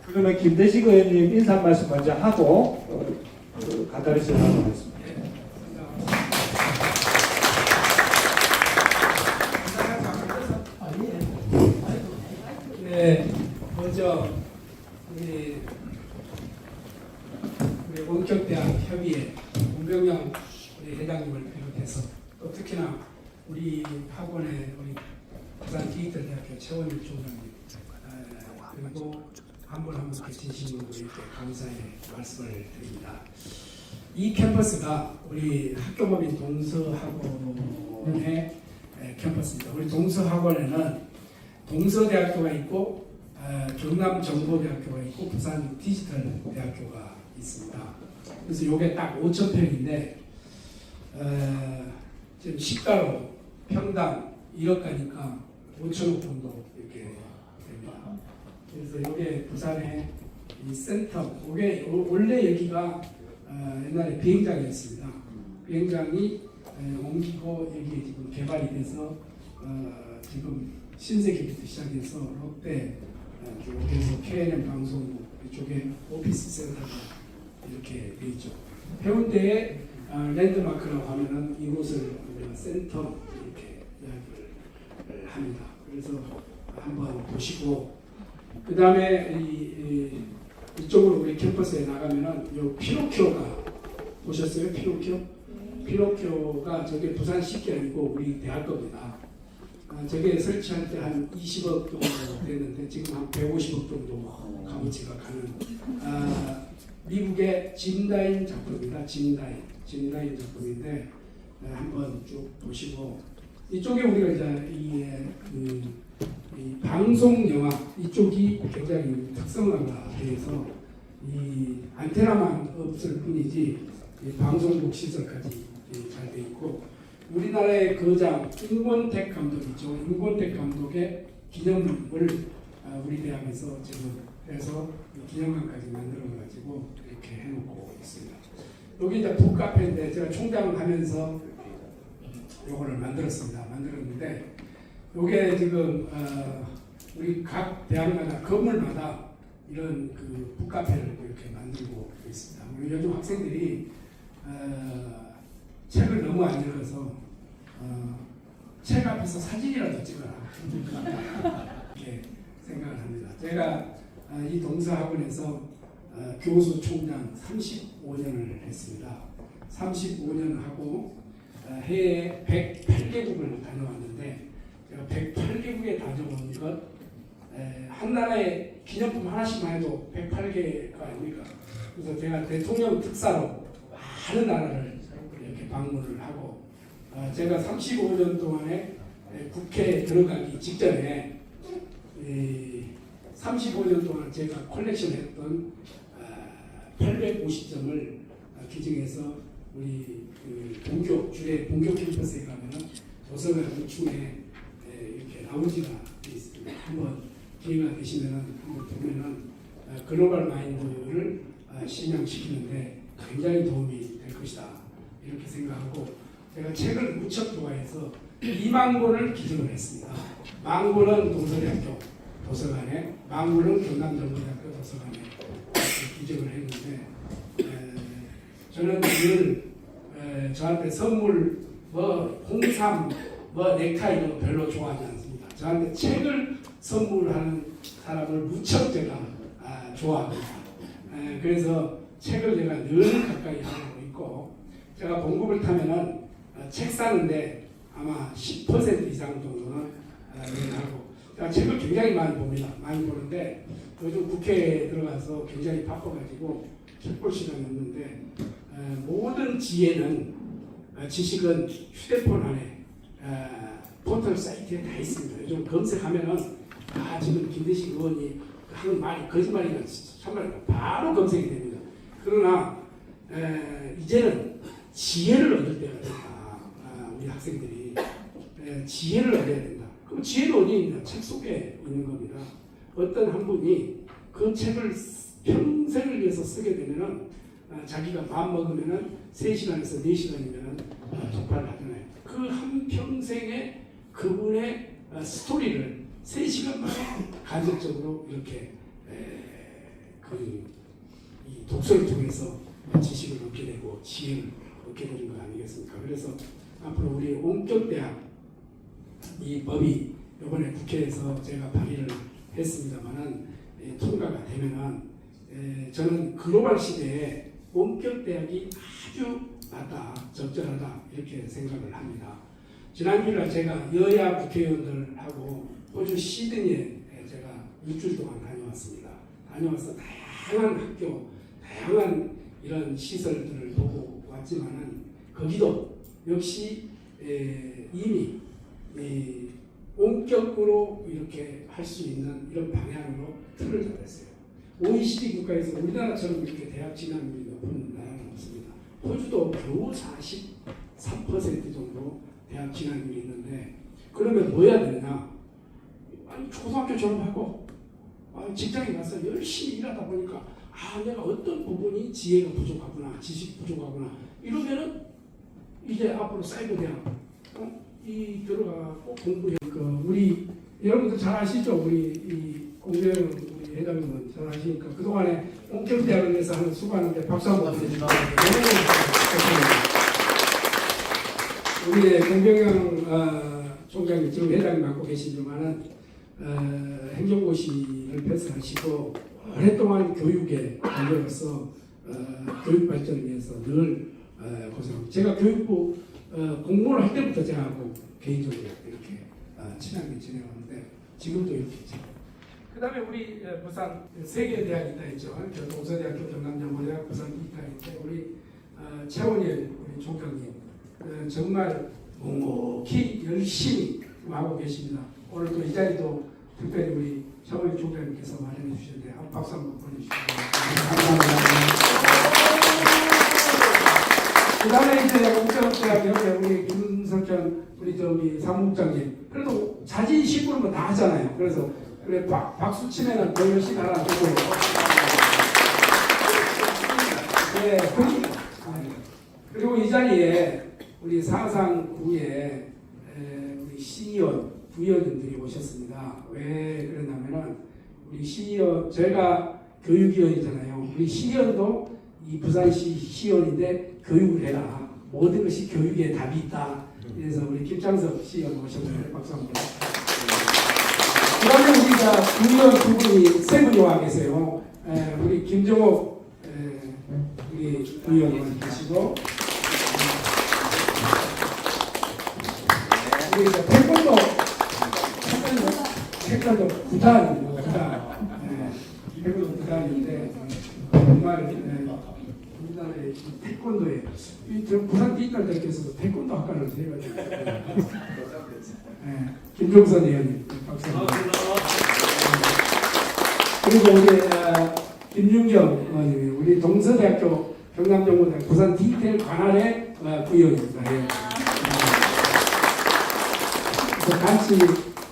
그러면 김대식 의원님 인사 말씀 먼저 하고 간단히 진행하도록 하겠습니다. 네, 먼저 우리 원격대학 협의회 문병영 우리 회장님을 비롯해서 또 특히나 우리 학원의 우리 부산 디지털대학교 최원일 총장님 그리고 한 분 한 분께 진심으로 이렇게 감사의 말씀을 드립니다. 이 캠퍼스가 우리 학교법인 동서학원의 캠퍼스입니다. 우리 동서학원에는 동서대학교가 있고 경남정보대학교가 있고 부산 디지털대학교가 있습니다. 그래서 이게 딱 5,000평인데 지금 시가로 평당 1억 가니까 5천억 정도 이렇게 됩니다. 그래서 이게 부산의 이 센터, 이게 원래 여기가 옛날에 비행장이었습니다. 비행장이 옮기고 여기 지금 개발이 돼서 지금 신세계부터 시작해서 롯데 쪽에서 KNM 방송국 이쪽에 오피스 센터가 이렇게 돼 있죠. 해운대에 랜드마크라고 하면은 이곳을 우리가 센터 이렇게 이야기를 합니다. 그래서 한번 보시고 그 다음에 이쪽으로 우리 캠퍼스에 나가면은 요 피노키오가 보셨어요? 피노키오? 피노키오가 저게 부산 식기 아니고 우리 대학 겁니다. 저게 설치할 때 한 20억 정도 됐는데 지금 한 150억 정도 값어치가 가는 미국의 진다인 작품입니다. 진다인 작품인데 한번 쭉 보시고 이쪽에 우리가 이제 이 방송 영화 이쪽이 굉장히 특성화가 돼서 이 안테나만 없을 뿐이지 이 방송국 시설까지 잘 돼 있고 우리나라의 거장 임권택 감독이죠. 임권택 감독의 기념을 우리 대학에서 지금 해서 기념관까지 만들어가지고 이렇게 해놓고 있습니다. 여기 이제 북카페인데 제가 총장을 하면서 요거를 만들었는데 요게 지금 우리 각 대학마다 건물마다 이런 그 북카페를 이렇게 만들고 있습니다. 우리 요즘 학생들이 책을 너무 안 읽어서 책 앞에서 사진이라도 찍어라 이렇게 생각을 합니다. 제가 이 동서학원에서 교수 총장 35년을 했습니다. 35년 하고 해에 108개국을 다녀왔는데 제가 108개국에 다녀온 것 한 나라의 기념품 하나씩만 해도 108개가 아닙니까? 그래서 제가 대통령 특사로 많은 나라를 이렇게 방문을 하고 제가 35년 동안에 국회에 들어가기 직전에 35년 동안 제가 컬렉션했던 850점을 기증해서 우리 본교 주례 본교 캠퍼스에 가면은 도서관 2층에 이렇게 라운지가 있습니다. 한번 기회가 되시면은 한번 보면은 글로벌 마인드를 실명시키는데 굉장히 도움이 될 것이다 이렇게 생각하고 제가 책을 무척 좋아해서 2만 권을 기증을 했습니다. 10,000권은 동서대학교 도서관에 10,000권은 경남정보대학교 도서관에 기증을 했는데 저는 늘 저한테 선물 홍삼 넥타이 이런 거 별로 좋아하지 않습니다. 저한테 책을 선물하는 사람을 무척 제가 좋아합니다. 그래서 책을 제가 늘 가까이 하고 있고 제가 봉급을 타면은 책 사는데 아마 10% 이상 정도는 하고 제가 책을 굉장히 많이 봅니다. 많이 보는데 요즘 국회에 들어가서 굉장히 바빠가지고 책 볼 시간이 없는데 모든 지식은 휴대폰 안에 포털 사이트에 다 있습니다. 요즘 검색하면은 지금 김대식 의원이 하는 말이 거짓말이나 참말 바로 검색이 됩니다. 그러나 이제는 지혜를 얻을 때가 된다. 우리 학생들이 지혜를 얻어야 된다. 그럼 지혜는 어디 있냐? 책 속에 있는 겁니다. 어떤 한 분이 그 책을 평생을 위해서 쓰게 되면은 자기가 마음 먹으면은 3시간에서 4시간이면은 독파를 하잖아요. 그 한 평생의 그분의 스토리를 3시간 만에 간접적으로 이렇게 이 독서를 통해서 지식을 얻게 되고 지혜를 얻게 되는 거 아니겠습니까? 그래서 앞으로 우리 온격대학 이 법이 이번에 국회에서 제가 발의를 했습니다만은 통과가 되면은 저는 글로벌 시대에 온격대학이 아주 맞다, 적절하다 이렇게 생각을 합니다. 지난 주일날 제가 여야 국회의원들하고 호주 시드니에 제가 일주일 동안 다녀왔습니다. 다녀와서 다양한 학교, 다양한 이런 시설들을 보고 왔지만은 거기도 역시 이미 온격으로 이렇게 할 수 있는 이런 방향으로 틀을 잡았어요. OECD 국가에서 우리나라처럼 이렇게 대학 진학률이 높은 나라는 없습니다. 호주도 겨우 43% 정도 대학 진학률이 있는데 그러면 뭐 해야 되느냐? 아니 초등학교 졸업하고 직장에 가서 열심히 일하다 보니까 내가 어떤 부분이 지혜가 부족하구나, 지식이 부족하구나 이러면은 이제 앞으로 사이버 대학 이 들어가고 공부해. 우리 여러분들 잘 아시죠? 우리 이 공병 우리 회장님은 잘 아시니까 그 동안에 온격대학을 위해서 하는 수고하는데 박수 한번 드립니다. 우리 공병영 총장님 지금 회장님 맡고 계시지만은 행정고시를 패스하시고 오랫동안 교육에 달려서 교육 발전을 위해서 늘 고생하고 제가 교육부 공무원을 할 때부터 제하고 개인적으로 이렇게 친하게 지내왔는데 지금도 이렇게 있죠. 그 다음에 우리 부산 세계대학이 있다 했죠. 동서대학교, 경남정보대학, 부산 있다 했는데 우리 최원일 우리 총장님 정말 묵묵히 열심히 하고 계십니다. 오늘 또 이 자리도 특별히 우리 최원일 총장님께서 마련해 주셨는데 박수 한번 보내주시기 감사합니다. 그 다음에 이제 온격대학 옆에 우리 김석현 우리 저기 사무국장님 그래도 자진심부름은 다 하잖아요. 그래서 그래 박수 치면은 더 열심히 하라 그러고 네, 그리고 이 자리에 우리 사상구에 우리 시의원 부의원님들이 오셨습니다. 왜 그러냐면은 우리 시의원 제가 교육위원이잖아요. 우리 시의원도 이 부산시 시의원인데 교육을 해라. 모든 것이 교육에 답이 있다. 그래서 우리 김창석 시의원 오셨는데 박수 한번. 그다음에 우리가 부의원 두 분이 세 분이 와 계세요. 우리 김정옥 우리 부의원 계시고 우리 태권도 구단입니다. 태권도 구단인데 정말 우리나라의 태권도에 부산 뒷달대학교에서도 태권도 학과를 해가지고 김종선 의원님 박수. 그리고 우리 김윤경 의원님이 우리 동서대학교 경남정보대학 부산 디테일 관할의 부의원입니다. 그래서 같이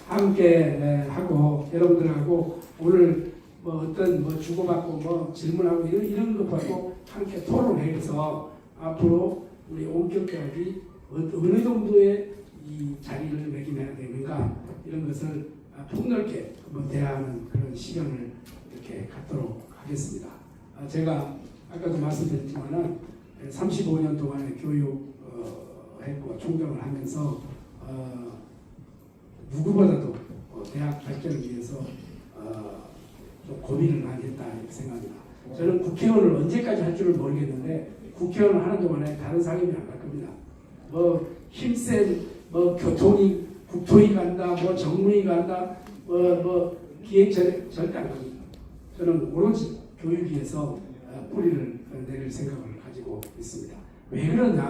함께 하고 여러분들하고 오늘 어떤 주고받고 질문하고 이런 것 갖고 함께 토론해서 앞으로 우리 온격대학이 어느 정도의 이 자리를 매김해야 되는가 이런 것을 폭넓게 대하는 그런 시간을 이렇게 갖도록 하겠습니다. 제가 아까도 말씀드렸지만은 35년 동안의 교육했고 총장을 하면서 누구보다도 대학 발전을 위해서 좀 고민을 많이 했다 이렇게 생각합니다. 저는 국회의원을 언제까지 할 줄을 모르겠는데 국회의원을 하는 동안에 다른 상임위 안 갈 겁니다. 힘센 교통이 국토위 간다, 정무위 간다, 기획 절대 안 갑니다. 저는 오로지 교육위에서 뿌리를 내릴 생각을 가지고 있습니다. 왜 그러냐?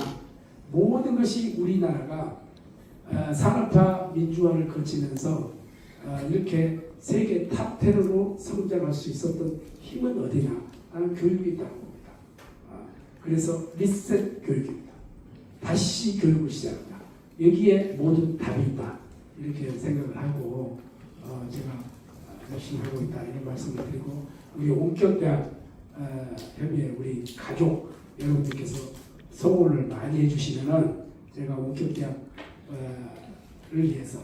모든 것이 우리나라가 산업화 민주화를 거치면서 이렇게 세계 탑 10으로 성장할 수 있었던 힘은 어디냐? 나는 교육이 있다고 봅니다. 그래서 리셋 교육입니다. 다시 교육을 시작합니다. 여기에 모든 답이 있다. 이렇게 생각을 하고 제가 열심히 하고 있다. 이런 말씀을 드리고 우리 온격대학 협의회 우리 가족 여러분들께서 성원을 많이 해주시면은 제가 온격대학을 위해서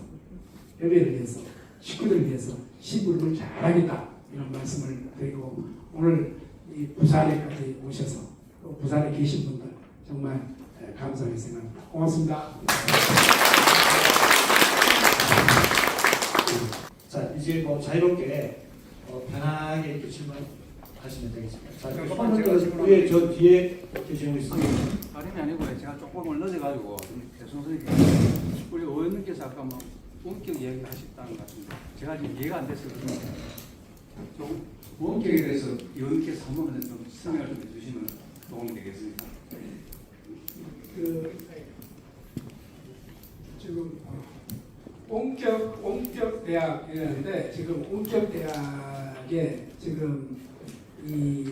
협의회를 위해서 식구들을 위해서 심부름을 잘하겠다 이런 말씀을 드리고 오늘 이 부산에까지 오셔서 또 부산에 계신 분들 정말 감사하게 생각합니다. 고맙습니다. 자, 이제 뭐 자유롭게 편하게 이렇게 질문하시면 되겠습니다. 자, 잠깐만, 한번 제가 더 질문을 위에 저 뒤에 계시는 분 있습니다. 다름이 아니고 제가 조금을 늦어가지고 좀 죄송스럽게 우리 의원님께서 아까 뭐 원격 이야기를 하셨다는 것 같은데 제가 지금 이해가 안 돼서 좀 원격에 대해서 의원님께서 한 번만 좀 설명을 좀 해주시면 도움이 되겠습니다. 지금 원격 대학이라는데 지금 원격 대학에 지금 이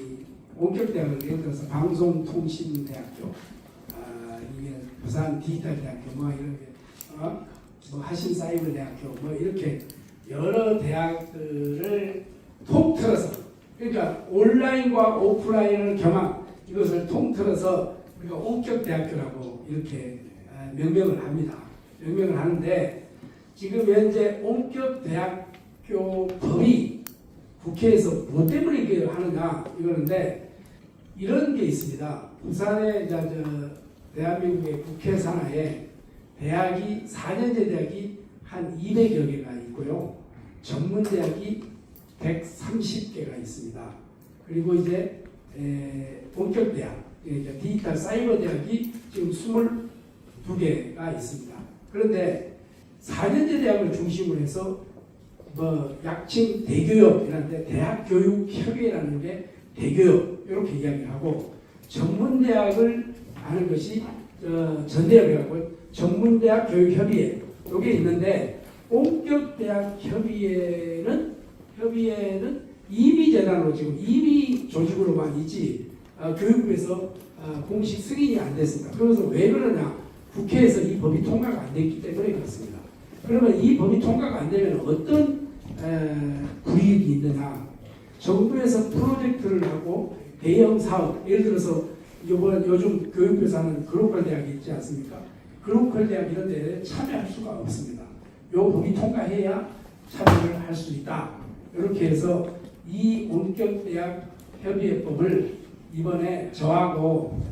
원격 대학을 예를 들어서 방송통신대학교, 이게 부산 디지털대학교 뭐 이렇게 뭐 하신사이버대학교 뭐 이렇게 여러 대학들을 통틀어서 그러니까 온라인과 오프라인을 겸한 이것을 통틀어서 우리가 원격 대학교라고 이렇게 명명을 합니다. 명명을 하는데 지금 현재 원격 대학교 법이 국회에서 뭐 때문에 이렇게 하느냐 이거는데 이런 게 있습니다. 부산의 대한민국의 국회 산하에 대학이 4년제 대학이 한 200여 개가 있고요. 전문대학이 130개가 있습니다. 그리고 이제 본격대학, 디지털 사이버 대학이 지금 22개가 있습니다. 그런데 4년제 대학을 중심으로 해서 뭐 약칭 대교협이라는데 대학교육협의회라는 게 대교협 이렇게 이야기를 하고 전문대학을 하는 것이 전대협이라고 전문대학 교육협의회 이게 있는데 본격대학 협의회는 임의재단으로 지금 임의 조직으로만 있지 교육부에서 공식 승인이 안 됐습니다. 그래서 왜 그러냐? 국회에서 이 법이 통과가 안 됐기 때문에 그렇습니다. 그러면 이 법이 통과가 안 되면 어떤 불이익이 있느냐? 정부에서 프로젝트를 하고 대형 사업, 예를 들어서 요즘 교육부에서 하는 글로컬 대학이 있지 않습니까? 글로컬 대학 이런 데 참여할 수가 없습니다. 요 법이 통과해야 참여를 할 수 있다. 이렇게 해서 이 원격대학 협의회법을 이번에 저하고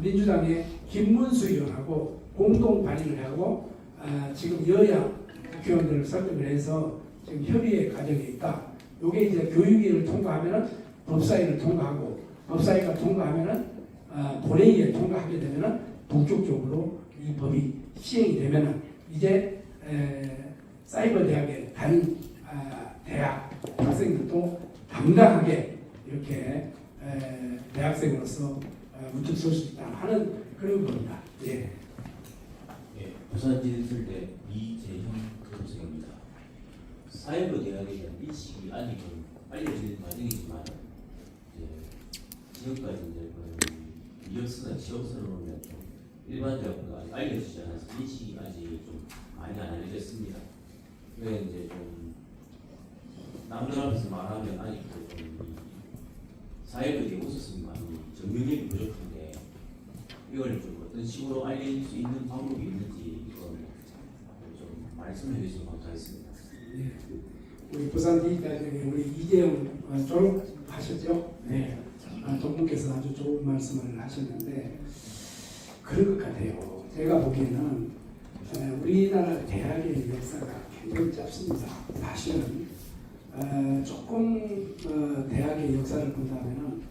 민주당의 김문수 의원하고 공동 발의를 하고 지금 여야 국회의원들을 설득을 해서 지금 협의회 과정에 있다. 요게 이제 교육위를 통과하면은 법사위를 통과하고 법사위가 통과하면은 본회의에 통과하게 되면은 본격적으로 이 법이 시행이 되면은 이제 사이버 대학의 다른 대학 학생들도 당당하게 이렇게 대학생으로서 우뚝 설 수 있다 하는 그런 겁니다. 예. 예, 부산 디지털대 이재형 교수입니다. 사이버 대학에 대한 인식이 아직은 알려지는 과정이지만 지금까지 이제 그 이력서나 지역서를 보면 좀 일반 대학보다 아직 알려지지 않아서 인식이 아직 좀 많이 안 알려졌습니다. 왜 이제 좀 남들 앞에서 말하면 아직도 좀 사회부에 웃었으면 많이 정명력이 부족한데 이걸 좀 어떤 식으로 알릴 수 있는 방법이 있는지 이걸 좀 말씀해 주시면 감사하겠습니다. 네. 우리 부산 디지털대 우리 이재영 졸업하셨죠? 네. 동문께서 아주 좋은 말씀을 하셨는데 그럴 것 같아요. 제가 보기에는 우리나라 대학의 역사가 굉장히 짧습니다. 사실은 조금 대학의 역사를 본다면은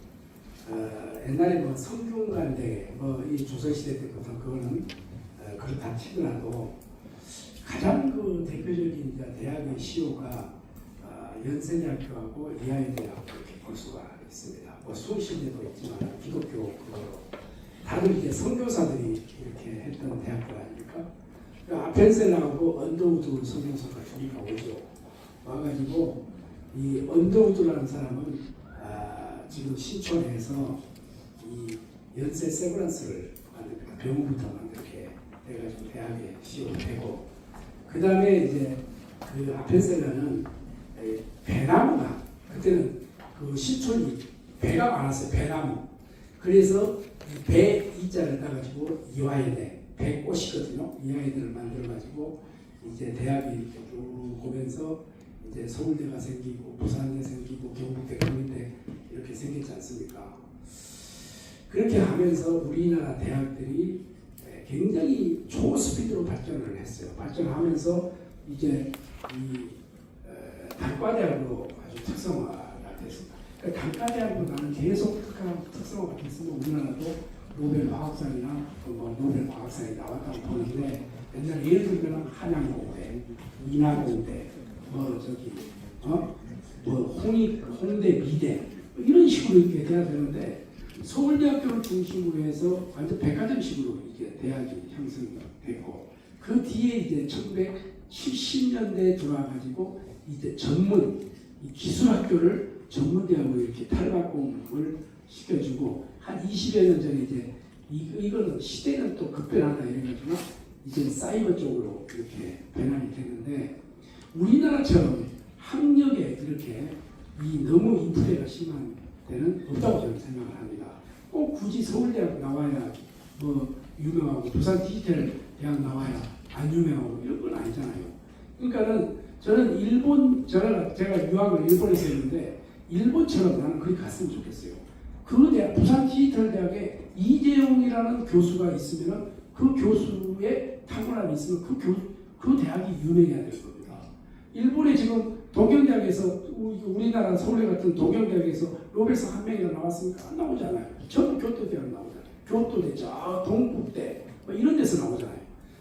옛날에 뭐 성균관대 이 조선시대 때부터 그거는 그렇다 치더라도 가장 그 대표적인 이제 대학의 시효가 연세대학교하고 이화여대하고 이렇게 볼 수가 있습니다. 뭐 수시대도 있지만 기독교 그거로 다들 이제 선교사들이 이렇게 했던 대학교 아닙니까? 아펜셀라하고 언더우드 선교사가 둘이가 오죠. 와가지고 이 언더우드라는 사람은 지금 신촌에서 이 연세 세브란스를 만듭니다. 병원부터 만들게 해가지고 대학에 시험되고 그 다음에 이제 그 아펜셀라는 배나무가 그때는 그 신촌이 배가 많았어요. 배나무. 그래서 배 이자를 따가지고 이화여대 배꽃이거든요. 이화여대를 만들어가지고 이제 대학이 이렇게 쭉 오면서 이제 서울대가 생기고 부산대 생기고 경북대, 강민대 이렇게 생겼지 않습니까? 그렇게 하면서 우리나라 대학들이 굉장히 초스피드로 발전을 했어요. 발전하면서 이제 이 단과대학으로 아주 특성화가 됐습니다. 그러니까 단과대학보다는 계속 특성화가 됐으면 우리나라도 노벨 화학상이나 뭐 노벨 과학상이 나왔다고 보는데 옛날 예를 들면 한양공대, 인하공대, 뭐 저기 뭐 홍대 미대 이런 식으로 이렇게 돼야 되는데 서울대학교를 중심으로 해서 완전 백화점식으로 이제 대학이 형성됐고 그 뒤에 이제 1970년대에 들어와가지고 이제 전문 이 기술학교를 전문대학으로 이렇게 탈바꿈을 시켜주고 한 20여 년 전에 이제 이거는 시대는 또 급변하다 이래가지고 이제 사이버 쪽으로 이렇게 변환이 됐는데 우리나라처럼 학력에 이렇게 이 너무 인플레가 심한 데는 없다고 저는 생각을 합니다. 꼭 굳이 서울대학 나와야 뭐 유명하고 부산 디지털 대학 나와야 안 유명하고 이런 건 아니잖아요. 그러니까는 저는 일본 제가 유학을 일본에서 했는데 일본처럼 나는 그리 갔으면 좋겠어요. 그 대학 부산 디지털 대학에 이재용이라는 교수가 있으면 그 교수의 탁월함이 있으면 그 대학이 유명해야 될 겁니다. 일본에 지금 동경대학에서 우리나라 서울대 같은 동경대학에서 노벨상 한 명이나 나왔습니까? 안 나오잖아요. 전부 교토대학 나오잖아요. 교토대, 동국대 뭐 이런 데서 나오잖아요.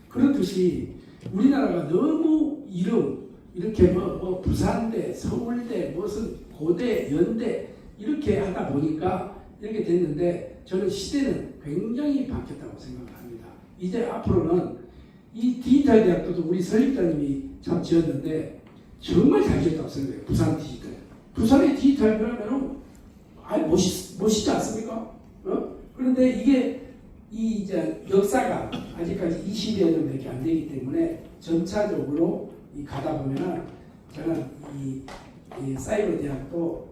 그렇듯이 우리나라가 너무 이름 이렇게 뭐 부산대, 서울대, 무슨 고대, 연대 이렇게 하다 보니까 이렇게 됐는데 저는 시대는 굉장히 바뀌었다고 생각을 합니다. 이제 앞으로는 이 디지털 대학도 우리 설립자님이 참 지었는데 정말 잘 지었다고 생각해요. 부산 디지털. 부산의 디지털 그러면은 멋있지 않습니까? 그런데 이게 이제 역사가 아직까지 20여 년밖에 안 되기 때문에 점차적으로 가다 보면은 저는 이 사이버 대학도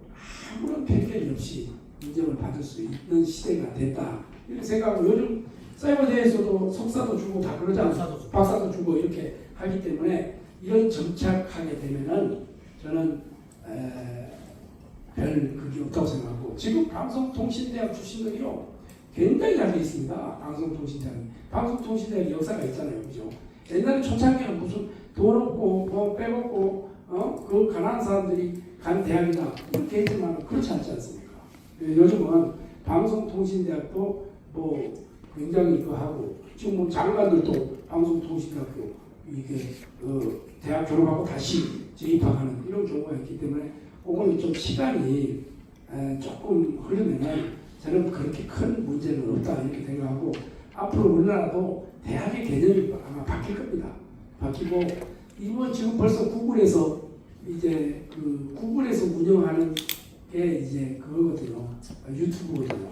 아무런 편견이 없이 인정을 받을 수 있는 시대가 됐다 이렇게 생각하고 요즘 사이버 대에서도 석사도 주고 다 그러잖아요. 박사도 주고 이렇게 하기 때문에 이런 정착하게 되면은 저는 별 그게 없다고 생각하고 지금 방송통신대학 출신들이요 굉장히 잘 돼 있습니다. 방송통신대학이 역사가 있잖아요, 그죠? 옛날에 초창기는 무슨 돈 없고 뭐 빼먹고 그 가난한 사람들이 간 대학이다 이렇게 했지만 그렇지 않지 않습니까? 요즘은 방송통신대학도 뭐 굉장히 하고 지금 뭐 장관들도 방송통신대학교 이게 대학 졸업하고 다시 재입학하는 이런 경우가 있기 때문에 그거는 좀 시간이 조금 흐르면은 저는 그렇게 큰 문제는 없다 이렇게 생각하고 앞으로 우리나라도 대학의 개념이 아마 바뀔 겁니다. 바뀌고 이번 지금 벌써 구글에서 이제 그 구글에서 운영하는 게 이제 그거거든요. 유튜브거든요.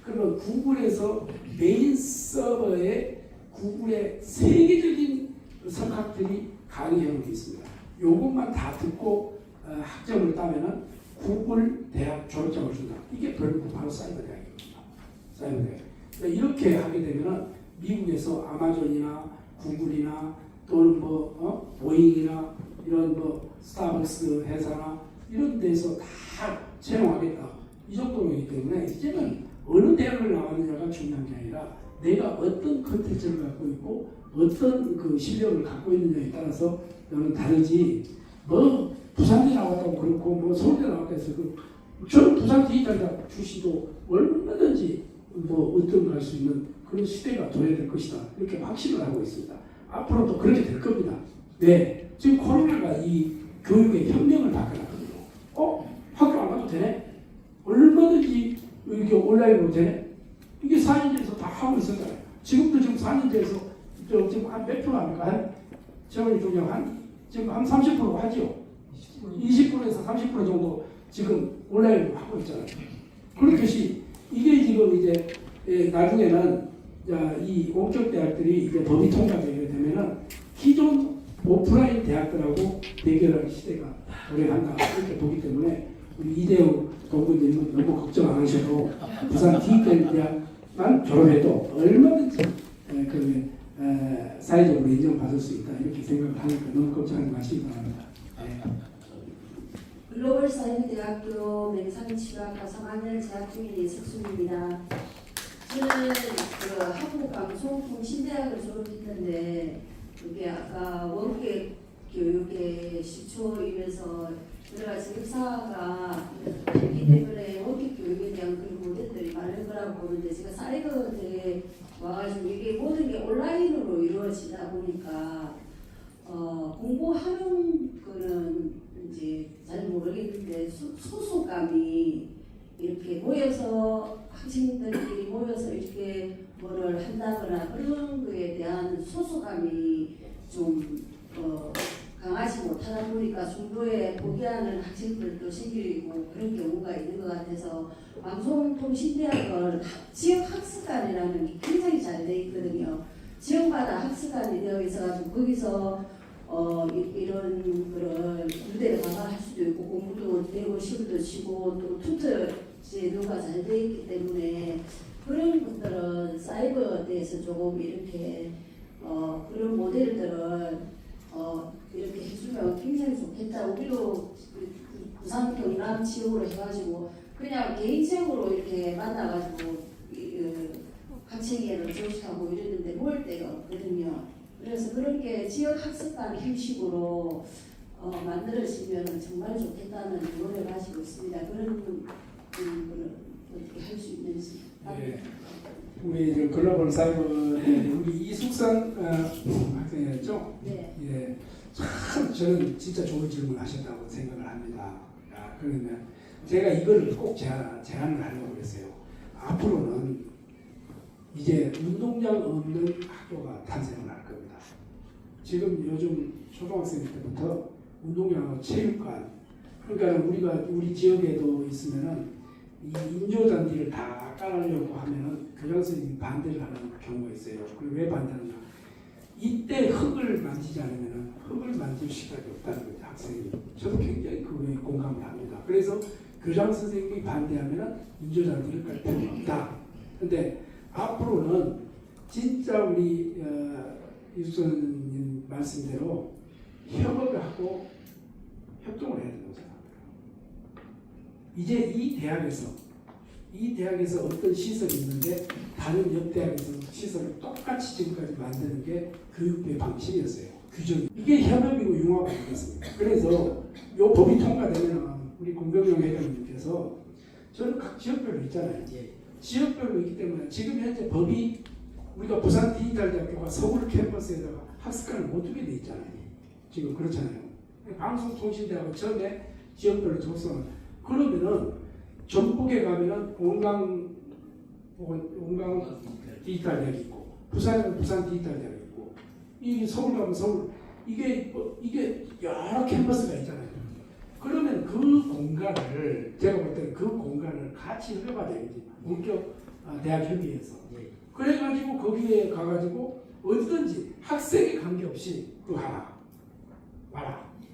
그러면 구글에서 메인 서버에 구글의 세계적인 석학들이 강의하고 있습니다. 요것만 다 듣고 학점을 따면은 구글 대학 졸업장을 준다. 이게 바로 사이버 대학입니다. 사이버 대학. 그러니까 이렇게 하게 되면은 미국에서 아마존이나 구글이나 또는 뭐 보잉이나 이런 뭐 스타벅스 회사나 이런 데서 다 채용하겠다. 이 정도이기 때문에 이제는 어느 대학을 나왔느냐가 중요한 게 아니라 내가 어떤 컨텐츠를 갖고 있고 어떤 그 실력을 갖고 있느냐에 따라서 저는 다르지 뭐 부산대 나왔다고 그렇고 뭐 서울대 나왔다 해서 저는 부산 디지털대학 출시도 얼마든지 뭐 어떤 갈 수 있는 그런 시대가 도래될 것이다 이렇게 확신을 하고 있습니다. 앞으로도 그렇게 될 겁니다. 네, 지금 코로나가 이 교육의 혁명을 바꿔놨거든요. 학교 안 가도 되네? 얼마든지 이렇게 온라인으로 되네? 이게 4년제에서 다 하고 있었잖아요. 지금도 지금 4년제에서 지금 한 몇 프로 합니까? 지금 지금 한 30% 하지요. 20%에서 30% 정도 지금 온라인으로 하고 있잖아요. 그렇듯이 이게 지금 이제 나중에는 이 원격 대학들이 이제 법이 통과되게 되면은 기존 오프라인 대학들하고 대결할 시대가 도래한다 이렇게 보기 때문에 우리 이대호 동부님은 너무 걱정 안 하셔도 부산 디지털 대학만 졸업해도 얼마든지 사회적으로 인정받을 수 있다 이렇게 생각을 하니까 너무 걱정하지 마시기 바랍니다. 네. 글로벌 사이버대학교 맹상치료학과 3학년 재학 중인 이석순입니다. 저는 그 한국방송통신대학을 졸업했는데 이게 아까 원격 교육의 시초이면서 여러 가지 역사가 있기 때문에 원격 교육에 대한 그런 모델들이 많은 거라고 보는데 제가 사이버대에 와가지고 이게 모든 게 온라인으로 이루어지다 보니까 공부하는 거는 이제 잘 모르겠는데 소속감이 이렇게 모여서 학생들끼리 모여서 이렇게 뭐를 한다거나 그런 거에 대한 소속감이 좀 강하지 못하다 보니까 중도에 포기하는 학생들도 생기고 그런 경우가 있는 것 같아서 방송통신대학은 지역 학습관이라는 게 굉장히 잘 돼 있거든요. 지역마다 학습관이 되어 있어가지고 거기서 이런 그런 무대를 강화할 수도 있고 공부도 되고 시험도 치고 또 투터 제도가 잘 돼 있기 때문에 그런 것들은 사이버대에서 조금 이렇게 그런 모델들을 이렇게 해주면 굉장히 좋겠다. 우리도 부산 경남 지역으로 해가지고 그냥 개인적으로 이렇게 만나가지고 학생회를 조직하고 이랬는데 모일 데가 없거든요. 그래서 그런 게 지역 학습관 형식으로 만들어지면 정말 좋겠다는 의견을 가지고 있습니다. 그런 어떻게 할 수 있는지. 네. 우리 이제 글로벌 사이버 우리 이숙선 학생이었죠? 네. 예. 참 저는 진짜 좋은 질문 하셨다고 생각을 합니다. 그러면 제가 이거를 꼭 제안을 하려고 했어요. 앞으로는 이제 운동장 없는 학교가 탄생을 할 겁니다. 지금 요즘 초등학생 때부터 운동장하고 체육관, 그러니까 우리 지역에도 있으면은 이 인조잔디를 다 깔으려고 하면은 교장 선생님이 반대를 하는 경우가 있어요. 그리고 왜 반대하느냐? 이때 흙을 만지지 않으면은 흙을 만질 시간이 없다는 거죠, 학생이. 저도 굉장히 그거에 공감을 합니다. 그래서 교장 선생님이 반대하면은 인조잔디를 깔 필요가 없다. 근데 앞으로는 진짜 우리 이수선님 말씀대로 협업을 하고 협동을 해야 된다고 생각합니다. 이제 이 대학에서 어떤 시설이 있는데 다른 옆 대학에서 시설을 똑같이 지금까지 만드는 게 교육부의 방식이었어요. 규정이. 이게 협업이고 융합 아니겠습니까? 그래서 이 법이 통과되면 우리 공병영 회장님께서 저는 각 지역별로 있잖아요. 지역별로 있기 때문에 지금 현재 법이 우리가 부산 디지털대학교가 서울 캠퍼스에다가 학습관을 못 두게 돼 있잖아요. 지금 그렇잖아요. 방송통신대학은 처음에 지역별로 조성을 그러면은 전북에 가면은 온강 디지털대학이 있고 부산에는 부산 디지털대학이 있고 이 서울 가면 서울 이게 여러 캠퍼스가 있잖아요. 그러면 그 공간을 제가 볼 때는 그 공간을 같이 흘려봐야 되겠지. 본격 대학 협의회에서. 그래가지고 거기에 가가지고 어디든지 학생에 관계없이 그 와라.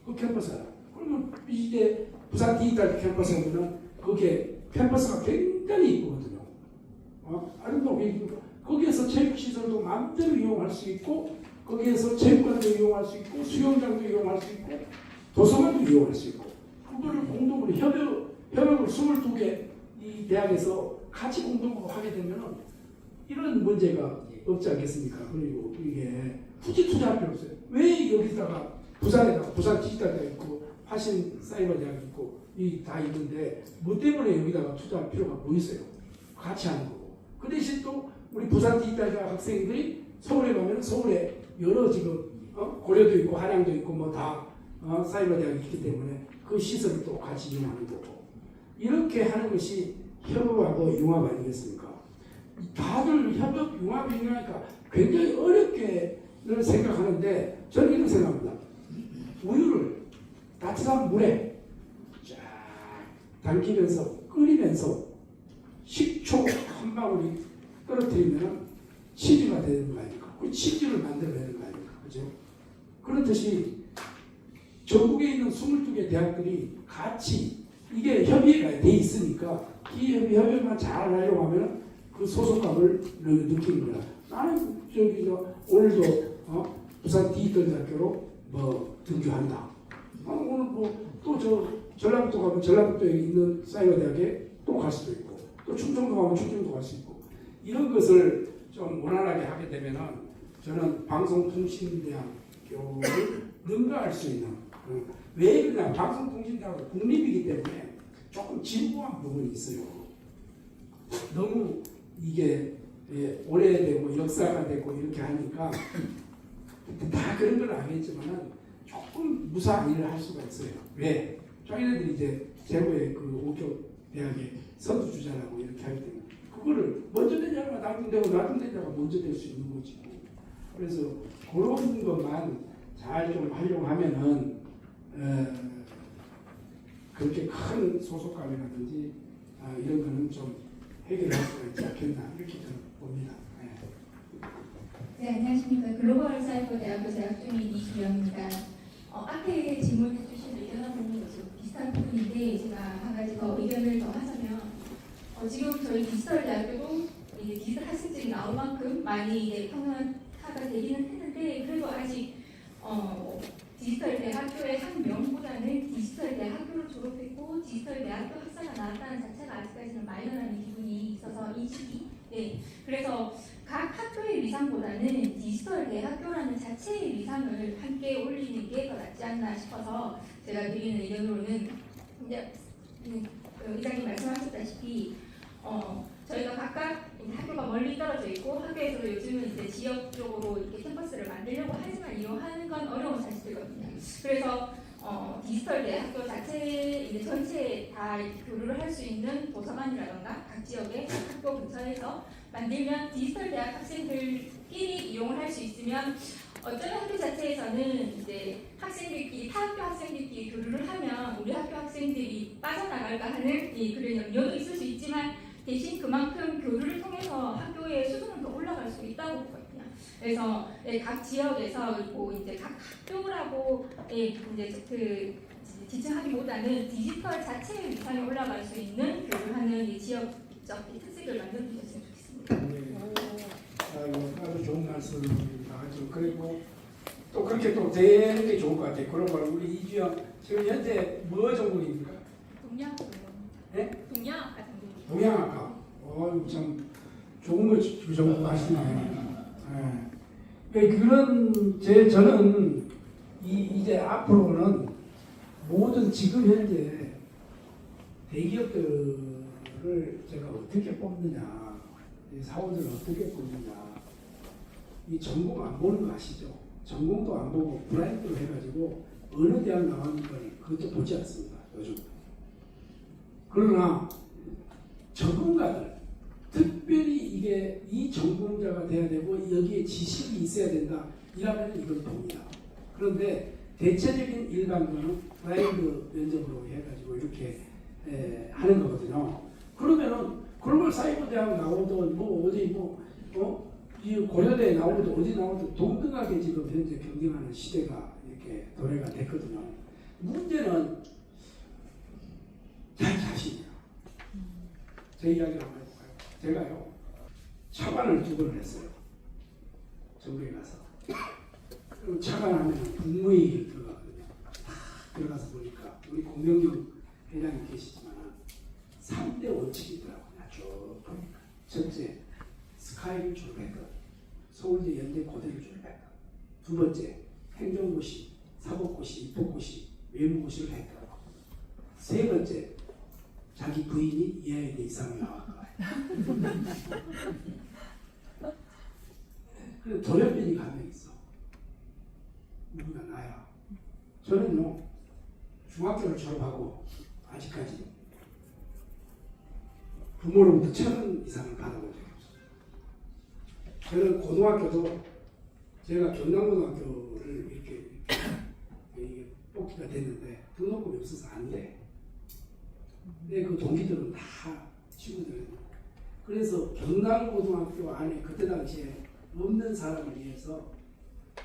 그 캠퍼스 하라. 그러면 이제 부산 디지털 캠퍼스 오면은 거기에 캠퍼스가 굉장히 이쁘거든요. 아름다우게 거기에서 체육시설도 마음대로 이용할 수 있고 거기에서 체육관도 이용할 수 있고 수영장도 이용할 수 있고 도서관도 이용할 수 있고 그거를 공동으로 협업을 22개 이 대학에서 같이 공동으로 하게 되면은 이런 문제가 없지 않겠습니까? 그리고 이게 굳이 투자할 필요 없어요. 왜 여기다가 부산에다가 부산 디지털대학 있고 화신 사이버 대학 있고 이 다 있는데 뭐 때문에 여기다가 투자할 필요가 뭐 있어요? 같이 하는 거고. 그 대신 또 우리 부산 디지털대학 학생들이 서울에 가면 서울에 여러 지금 고려도 있고 한양도 있고 뭐 다 사이버 대학이 있기 때문에 그 시설을 또 같이 이용하는 거고. 이렇게 하는 것이 협업하고 융합 아니겠습니까? 다들 협업, 융합이 있으니까 굉장히 어렵게 늘 생각하는데 저는 이런 생각합니다. 우유를 따뜻한 물에 쫙 담기면서 끓이면서 식초 한 방울이 떨어뜨리면 치즈가 되는 거 아닙니까? 그 치즈를 만들어내는 거 아닙니까? 그죠? 그렇듯이 전국에 있는 22개 대학들이 같이 이게 협의가 돼 있으니까 이 협의만 잘 하려고 하면 그 소속감을 느끼는 거야. 나는 오늘도 부산 디지털대학교로 뭐 등교한다. 오늘 뭐 또 저 전라북도 가면 전라북도에 있는 사이버대학에 또 갈 수도 있고 또 충청도 가면 충청도 갈 수 있고 이런 것을 좀 원활하게 하게 되면은 저는 방송통신대학교를 능가할 수 있는 왜 그러냐 방송통신대학은 국립이기 때문에 조금 진부한 부분이 있어요. 너무 이게 오래되고 역사가 되고 이렇게 하니까 다 그런 걸 알겠지만은 조금 무사한 일을 할 수가 있어요. 왜? 자기네들이 이제 제보의 그 5교 대학의 선두주자라고 이렇게 할 때는 그거를 먼저 된 자가 나중되고 나중된 자가 먼저 될 수 있는 거지. 그래서 그런 것만 잘 좀 활용하면은 그렇게 큰 소속감이라든지 이런 거는 좀 해결할 수가 있지 않겠나 이렇게 저는 봅니다. 네, 안녕하십니까. 글로벌 사이버 대학교 재학 중인 이주영입니다. 앞에 질문해 주신 의견과 부분이 비슷한 부분인데 제가 한 가지 더 의견을 더 하자면 지금 저희 디지털 대학교도 이제 디지털 학생증이 나올 만큼 많이 이제 평준화가 되기는 했는데 그래도 아직 디지털 대학교의 한 명보다는 디지털 대학교를 졸업했고 디지털 대학교 학사가 나왔다는 자체가 아직까지는 마이너라는 기분이 있어서 인식이 그래서 각 학교의 위상보다는 디지털 대학교라는 자체의 위상을 함께 올리는 게 더 낫지 않나 싶어서 제가 드리는 의견으로는 이제 의장님 말씀하셨다시피 저희가 각각 학교가 멀리 떨어져 있고 학교에서도 요즘은 이제 지역적으로 이렇게 캠퍼스를 만들려고 하지만 이용하는 건 어려운 사실이거든요. 그래서 디지털 대학교 자체 이제 전체에 다 교류를 할 수 있는 도서관이라던가 각 지역의 학교 근처에서 만들면 디지털 대학 학생들끼리 이용을 할 수 있으면 어쩌면 학교 자체에서는 이제 학생들끼리 타 학교 학생들끼리 교류를 하면 우리 학교 학생들이 빠져나갈까 하는 그런 염려도 있을 수 있지만 대신 그만큼 교류를 통해서 학교의 수준은 더 올라갈 수 있다고 보거든요. 그래서 각 지역에서 그리고 이제 각 학교라고 이제 그 지칭하기보다는 디지털 자체의 위상이 올라갈 수 있는 교류하는 이 지역적 특색을 만들어 주셨으면 좋겠습니다. 아주 좋은 말씀입니다. 그리고 또 그렇게 또 되는 게 좋을 것 같아요. 그러면 우리 이주영 지금 현재 뭐 전공입니까? 동양 네? 동양학과 전공입니다. 동양학과. 참 좋은 거 전공하시네. 그런 저는 이제 앞으로는 모든 지금 현재 대기업들을 제가 어떻게 뽑느냐, 이 사원들을 어떻게 뽑느냐, 이 전공 안 보는 거 아시죠? 전공도 안 보고 브라인드로 해가지고 어느 대학 나왔는 걸 그것도 보지 않습니다. 요즘. 그러나 전문가들, 특별히 이게 이 전공자가 돼야 되고 여기에 지식이 있어야 된다. 이라면 이걸 봅니다. 그런데 대체적인 일반고는 브라인드 면접으로 해가지고 이렇게 하는 거거든요. 그러면은 글로벌 사이버 대학 나오든 뭐 어디 이 고려대에 나오든 어디 나오든 동등하게 지금 현재 경쟁하는 시대가 이렇게 도래가 됐거든요. 문제는 자신이에요. 제 이야기를 한번 해볼까요? 제가요 차관을 2번을 했어요. 전국에 가서. 그럼 차관하면 국무회의에 들어가거든요. 들어가서 보니까 우리 공명경 회장이 계시지만 3대 원칙이 있더라고요. 쭉 보니까 첫째, 스카이를 졸업했다. 서울대, 연대, 고대를 졸업했다. 두 번째, 행정고시, 사법고시, 입법고시, 외무고시를 했다. 세 번째, 자기 부인이 이하여대 이상을 나왔다. 그래 돌연변이 가면 있어. 누구나 나야. 저는요 중학교를 졸업하고 아직까지 부모로부터 1,000원 이상을 받아본 적이 없어요. 저는 고등학교도 제가 경남고등학교를 이렇게 뽑기가 됐는데 등록금이 없어서 안 돼. 근데 그 동기들은 다 친구들이에요. 그래서 경남고등학교 안에 그때 당시에 없는 사람을 위해서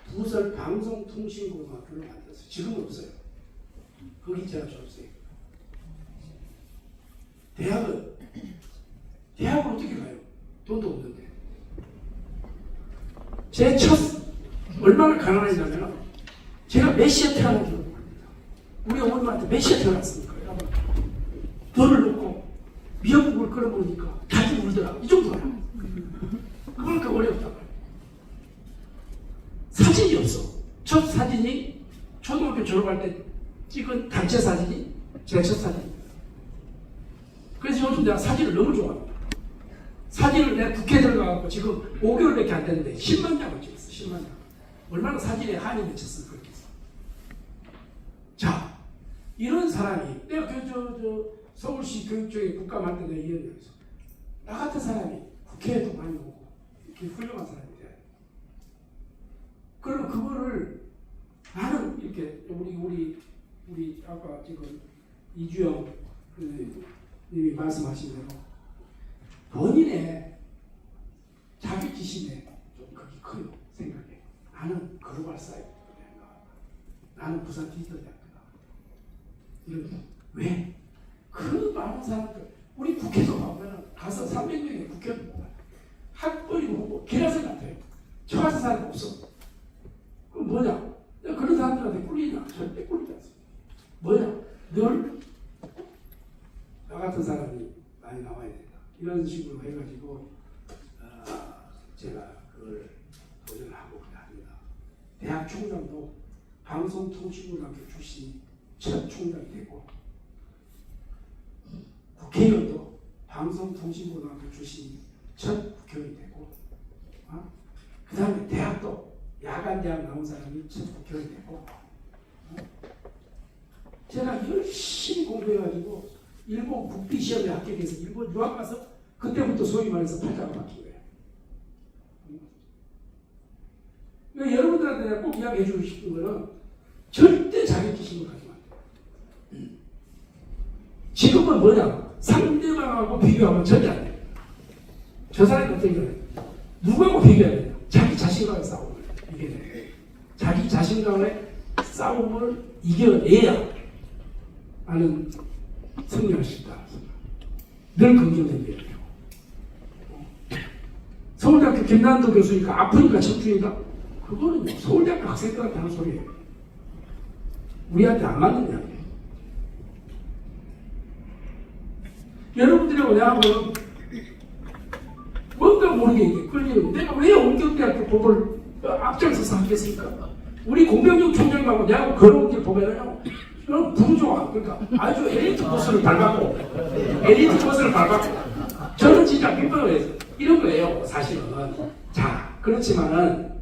부설 방송통신고등학교를 만들었어요. 지금은 없어요. 거기 제가 졸업생이에요. 대학을 어떻게 가요? 돈도 없는데. 제 첫 얼마나 가난했냐면 제가 몇 시에 태어난 줄 모릅니다. 몇 시에 태어났습니까? 여러분. 돌을 놓고 미역국을 끓여 먹으니까 다시 울더라. 이 정도야. 그러니까 어렵다. 사진이 없어. 첫 사진이 초등학교 졸업할 때 찍은 단체 사진이 제 첫 사진. 그래서 요즘 내가 사진을 너무 좋아합니다. 사진을 내가 국회에 들어가고 지금 5개월밖에 안 됐는데 10만 장을 찍었어. 10만 장. 얼마나 사진에 한이 맺혔을 거겠어. 자, 이런 사람이 내가 서울시 교육청에 국감할 때 내가 이런 얘기 했어. 나 같은 사람이 국회에도 많이 오고 이렇게 훌륭한 사람이 돼. 그러면 그거를 나는 이렇게 우리 아까 지금 이주영 님이 말씀하신 대로 본인의 자격지심에 좀 그게 커요. 생각해. 나는 글로벌 사이트가 나는 부산 디지털 대학교다. 이런 왜? 그 많은 사람들 우리 국회도 가면 가서 300명의 국회도 보면 학벌이 보고 기라서 같아요. 저 같은 사람이 없어. 그럼 뭐냐? 내가 그런 사람들한테 꿀리냐? 절대 꿀리지 않습니다. 뭐냐? 늘 나 같은 사람이 많이 나와야 된다. 이런 식으로 해가지고 제가 그걸 도전하고 합니다. 대학 총장도 방송통신고등학교 출신이 첫 총장이 됐고 국회의원도 방송통신고등학교 출신이 첫 국회의원이 됐고 그 다음에 대학도 야간대학 나온 사람이 첫 국회의원이 됐고 제가 열심히 공부해가지고 일본 국비시험에 합격해서 일본 유학 가서 그때부터 소위 말해서 팔자가 바뀐 거예요. 그러니까 여러분들한테 내가 꼭 이야기해 주고 싶은 거는 절대 자격지심을 가지면 안 돼요. 지금은 뭐냐? 상대방하고 비교하면 절대 안 돼요. 저 사람이 어떤 거예요? 누구하고 비교해야 돼요? 자기 자신과의 싸움을 이겨내야 돼요. 자기 자신과의 싸움을 이겨내야 나는 승리할 수 있다. 늘 긍정적이에요. 서울대학교 김난도 교수니까 아프니까 청춘이다. 그거는 서울대학교 학생들한테 하는 소리예요. 우리한테 안 맞는 이야기예요. 여러분들하고 내하고는 뭔가 모르게 이게 끌리는 내가 왜 원경대학교 법을 앞장서서 하겠습니까? 우리 공병영 총장님하고 내하고 걸어온 길 보면은요. 이런 부르조아 그러니까 아주 엘리트 코스를 밟았고 저는 진짜 민망해서 이런 거예요 사실은. 자 그렇지만은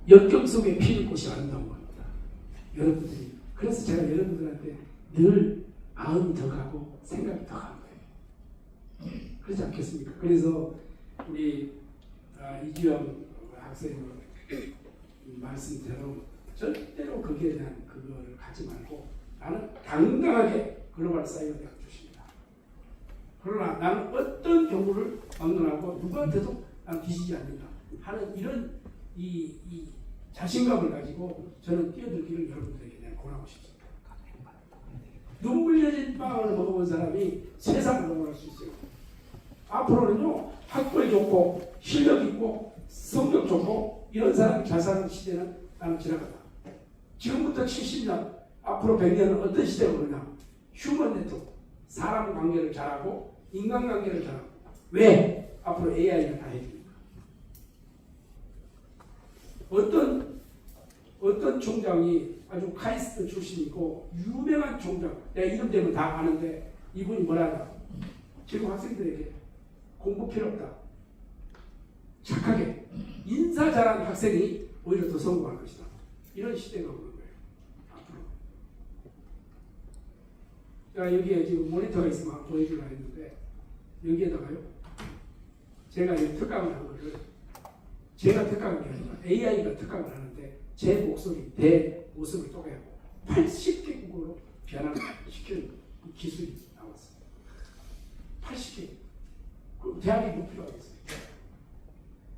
역경 속에 피는 곳이 아름다운 겁니다 여러분들이. 그래서 제가 여러분들한테 늘 마음이 더 가고 생각이 더 가는 거예요. 그렇지 않겠습니까? 그래서 우리 이주영 학생 말씀대로 절대로 거기에 대한 그거를 가지 말고 나는 당당하게 글로벌 사이버 대학 출신이다. 그러나 나는 어떤 경우를 막론하고 누구한테도 난 뒤지지 않는다 하는 이런 이 자신감을 가지고 저는 뛰어들기를 여러분들에게 내가 권하고 싶습니다. 눈물 흘린 빵을 먹어본 사람이 세상을 넘어갈 수 있어요. 앞으로는요 학벌 좋고 실력 있고 성격 좋고 이런 사람이 잘 사는 시대는 나는 지나간다. 지금부터 70년, 앞으로 100년은 어떤 시대가 오느냐? 휴먼 네트워크, 사람 관계를 잘하고 인간관계를 잘하고. 왜? 앞으로 AI가 다 해주니까. 어떤 총장이 아주 카이스트 출신이고 유명한 총장, 내가 이름 대면 다 아는데 이분이 뭐라나? 지금 학생들에게 공부 필요 없다. 착하게 인사 잘하는 학생이 오히려 더 성공할 것이다. 이런 시대가 오는 거예요. 앞으로. 자, 여기에 지금 모니터가 있으면 보여주려 했는데 여기에다가요. 제가 이 특강을 한 거를 제가 특강을 하니까 AI가 특강을 하는데 제 목소리, 내 모습을 쪼개고 80개 국어로 변화를 시키는 기술이 나왔어요. 80개. 그럼 대학이 못 필요하겠어요.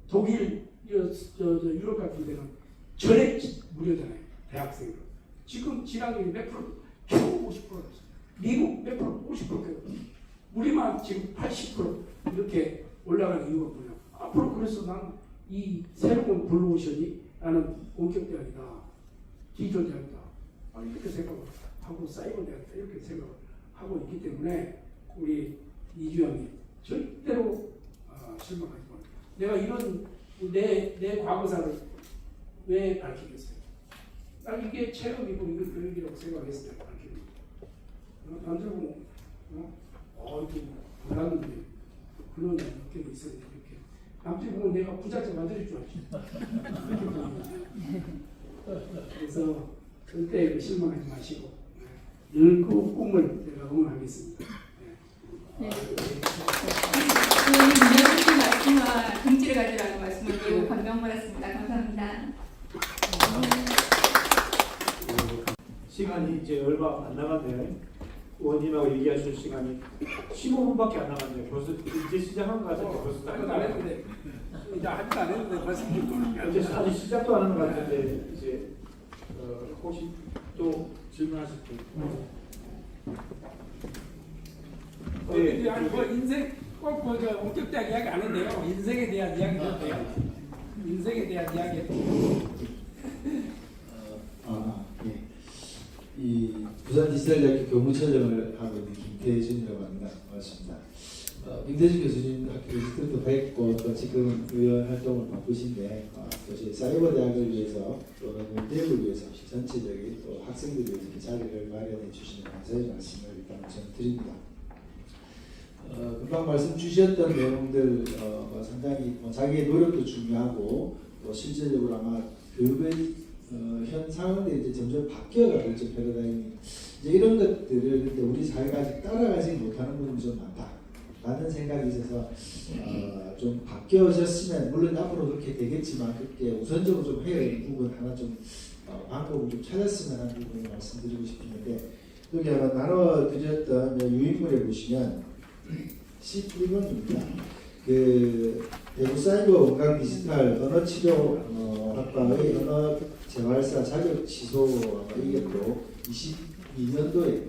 독일, 유럽 같은 데는 전액 무료잖아요. 대학생으로. 지금 지방률이 몇 프로? 겨우 50%였어요. 미국 몇 프로? 50%였어요. 우리만 지금 80% 이렇게 올라가는 이유가 뭐냐? 앞으로 그래서 나는 이 새로운 블루오션이 나는 본격대학이다. 디지털 대학이다. 이렇게 생각하고 사이버 대학도 이렇게 생각하고 있기 때문에 우리 이주영님 절대로 실망하지 마세요. 내가 이런 내 과거사를 왜 밝히겠어요? 난 이게 체험이고 이거 교육이라고 생각했을 때 밝힙니다. 남자고 이게 몰랐는데 그런 느낌이 있어야 돼. 이렇게 남자 보면 내가 부잣집 만들 줄 알지. 그래서 절대 실망하지 마시고 늘 그 꿈을 내가 응원하겠습니다. 네. 민영님 말씀과 동지를 가지라는 말씀을 매우 감명받았습니다. 감사합니다. 시간이 이제 얼마 안 남았네요. 의원님하고 얘기하실 시간이 15분밖에 안 남았네요. 벌써 이제 시작한 것 같은데 벌써 딱 안 했는데 이제 아직 안 했는데 벌써 이제 아직 시작도 안 한 것 같은데 이제 혹시 또 질문하실 분? 아니 뭐 인생 꼭 먼저 원격대학 이야기 안 했네요. 인생에 대한 이야기도 돼요. 인생에 대한 이야기. 예. 이 부산 디지털대학교 교무처장을 하고 있는 김태준이라고 합니다. 반갑습니다. 김태준 교수님 학교 때도 뵙고 또 지금 의원 활동을 바쁘신데 또 저희 사이버 대학을 위해서 또는 대학을 위해서 전체적인 또 학생들을 위해서 이렇게 자리를 마련해 주시는 감사의 말씀을 일단 저는 드립니다. 금방 말씀 주셨던 내용들 상당히 자기의 노력도 중요하고 또 실제적으로 아마 교육의 현 상황들이 이제 점점 바뀌어가고 있죠. 패러다임이 이제 이런 것들을 근데 우리 사회가 아직 따라가지 못하는 부분이 좀 많다라는 생각이 있어서 좀 바뀌어졌으면 물론 앞으로 그렇게 되겠지만 그렇게 우선적으로 좀 해야 할 부분 하나 좀 방법을 좀 찾았으면 하는 부분을 말씀드리고 싶은데 여기 아마 나눠드렸던 유인물에 보시면 11번입니다. 그 대구 사이버 원광 디지털 언어치료 학과의 언어 재활사 자격 취소 이게 또 22년도에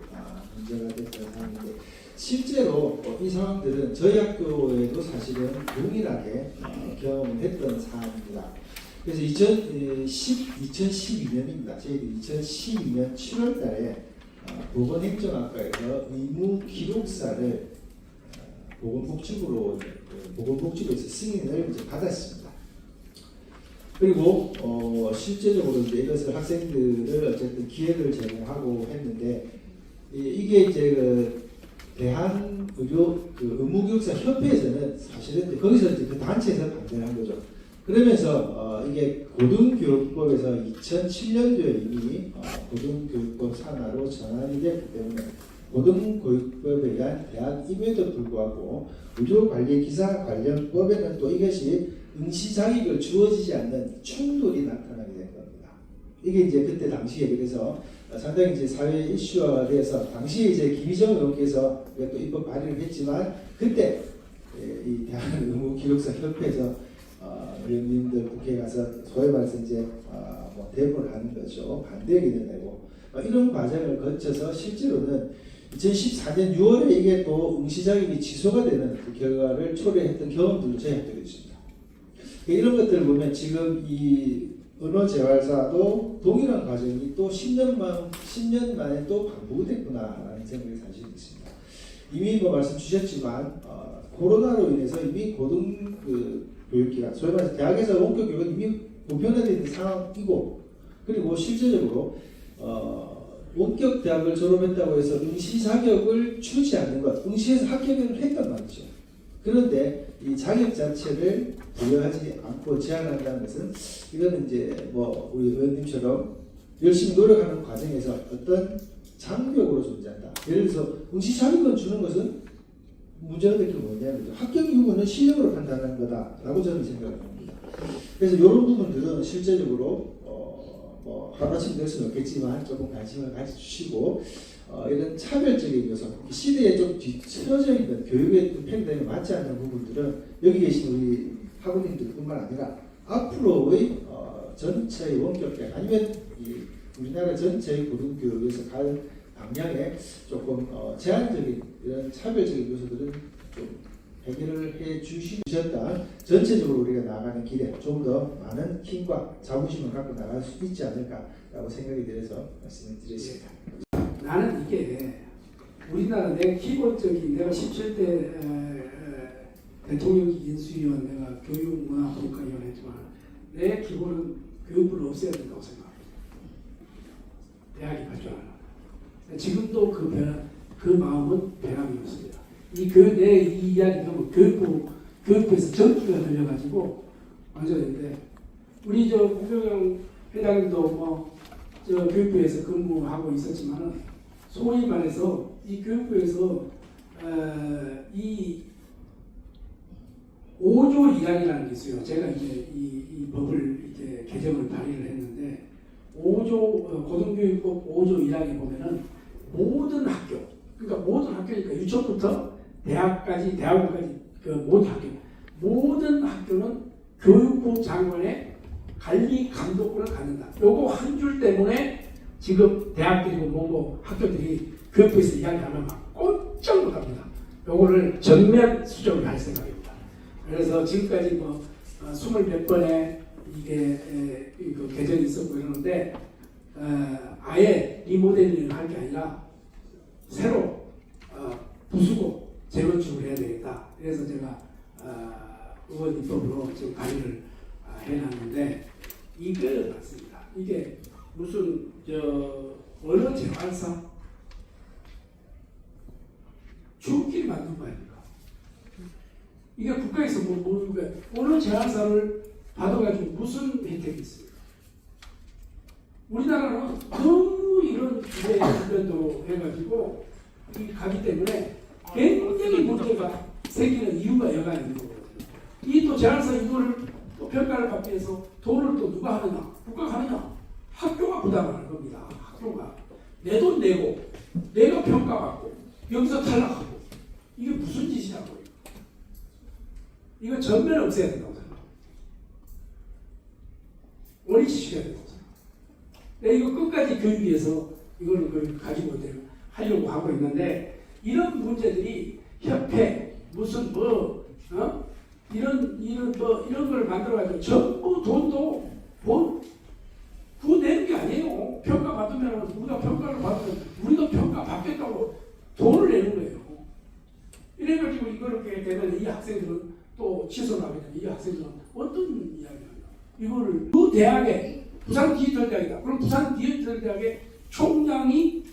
문제가 됐던 상황인데 실제로 이 상황들은 저희 학교에도 사실은 동일하게 경험을 했던 사안입니다. 그래서 2012년입니다. 저희들이 2012년 7월달에 보건행정학과에서 의무 기록사를 보건복지부에서 승인을 이제 받았습니다. 그리고 실제적으로 이제 이것을 학생들을 어쨌든 기획을 제공하고 했는데 이게 이제 그 대한 의료 그 의무교육사 협회에서는 사실은 이제 거기서 이제 그 단체에서 반대를 한 거죠. 그러면서 이게 고등교육법에서 2007년도에 이미 고등교육법 산하로 전환이 됐기 때문에 고등교육법에 의한 대학임에도 불구하고 의료관리기사 관련법에는 또 이것이 응시자격을 주어지지 않는 충돌이 나타나게 된 겁니다. 이게 이제 그때 당시에 그래서 상당히 이제 사회 이슈화가 돼서 당시에 이제 김희정 의원께서 또 입법 발의를 했지만 그때 이 대한의무기록사협회에서 의원님들 국회에 가서 소위 말해서 이제 뭐 대부를 하는 거죠. 반대 의견을 내고 이런 과정을 거쳐서 실제로는 2014년 6월에 이게 또 응시자격이 취소가 되는 그 결과를 초래했던 경험들도 저희 학교에 있습니다. 이런 것들을 보면 지금 이 언어재활사도 동일한 과정이 또 10년 만에 또 반복이 됐구나라는 생각이 사실 있습니다. 이미 뭐 말씀 주셨지만 코로나로 인해서 이미 고등 교육기관, 소위 말해서 대학에서 원격 교육은 이미 보편화되어 있는 상황이고 그리고 실제적으로 원격 대학을 졸업했다고 해서 응시 자격을 주지 않는 것, 응시에서 합격을 했단 말이죠. 그런데 이 자격 자체를 부여하지 않고 제한한다는 것은 이거는 이제 뭐 우리 의원님처럼 열심히 노력하는 과정에서 어떤 장벽으로 존재한다. 예를 들어서 응시 자격을 주는 것은 문제가 될 게 뭐냐면 합격 유무는 실력으로 판단하는 거다라고 저는 생각을 합니다. 그래서 이런 부분들은 실제적으로 뭐 하루아침에 될 수는 없겠지만 조금 관심을 가져주시고 이런 차별적인 요소, 시대에 좀 뒤처져 있는 교육의 패러다임에 맞지 않는 부분들은 여기 계신 우리 학우님들뿐만 아니라 앞으로의 전체의 원격대 아니면 우리나라 전체의 고등교육에서 갈 방향에 조금 제한적인 이런 차별적인 요소들은 좀 해결을 해 주셨다. 전체적으로 우리가 나아가는 길에 좀 더 많은 힘과 자부심을 갖고 나갈 수 있지 않을까라고 생각이 들어서 말씀을 드렸습니다. 나는 이게 우리나라 내 기본적인 내가 17대 대통령 인수위원 내가 교육문화분과위원 했지만 내 기본은 교육부를 없애야 된다고 생각합니다. 대학이 발전하는. 지금도 그 마음은 변함이 없습니다. 내 이 이야기가 뭐 교육부에서 전기가 걸려가지고 완전인데 우리 저 우병영 회장님도 저 교육부에서 근무하고 있었지만은 소위 말해서 이 교육부에서 이 5조 1항이라는 게 있어요. 제가 이제 이 법을 이제 개정을 발의를 했는데 5조 고등교육법 5조 1항에 보면은 모든 학교, 그러니까 모든 학교니까 유치원부터 대학까지 대학원까지 그 모든 학교는 교육부 장관의 관리 감독권을 갖는다. 요거 한 줄 때문에 지금 대학들이고 뭐고 학교들이 교육부에서 이야기하면 막 꼼짝 못합니다. 요거를 전면 수정을 할 생각입니다. 그래서 지금까지 20몇 번의 이게 그 개정이 있었고 이러는데 아예 리모델링을 할 게 아니라 새로 부수고 재건축을 해야 되겠다. 그래서 제가 의원 입법으로 지금 발의를 해놨는데 이거 맞습니다. 이게 무슨 언어 재활사 주끼리 만든 거 아닙니까? 이게 국가에서 언어 재활사를 받아가지고 무슨 혜택이 있습니까? 우리나라는 너무 이런 주제에 답변도 해가지고 가기 때문에 굉장히 문제가 생기는 이유가 여가 있는 거거든요. 이 또 재활사 이거를 또 평가를 받기 위해서 돈을 또 누가 하느냐? 국가가 하느냐? 학교가 부담하는 겁니다. 학교가 내 돈 내고 내가 평가받고 여기서 탈락하고 이게 무슨 짓이냐고요. 이거 전면 없애야 된다고 생각합니다. 원위치시켜야 된다고 생각합니다. 이거 끝까지 교육위에서 이거를 가지고 하려고 하고 있는데 이런 문제들이 협회 무슨 이런 걸 만들어가지고 전부 돈도 그거 내는 게 아니에요. 평가 받으면 우리가 평가를 받으면 우리도 평가 받겠다고 돈을 내는 거예요. 이래가지고 이렇게 되면 이 학생들은 또 취소하게 되면 이 학생들은 어떤 이야기를 하냐. 이거를 그 대학에 부산 디지털대학이다. 그럼 부산 디지털대학의 총장이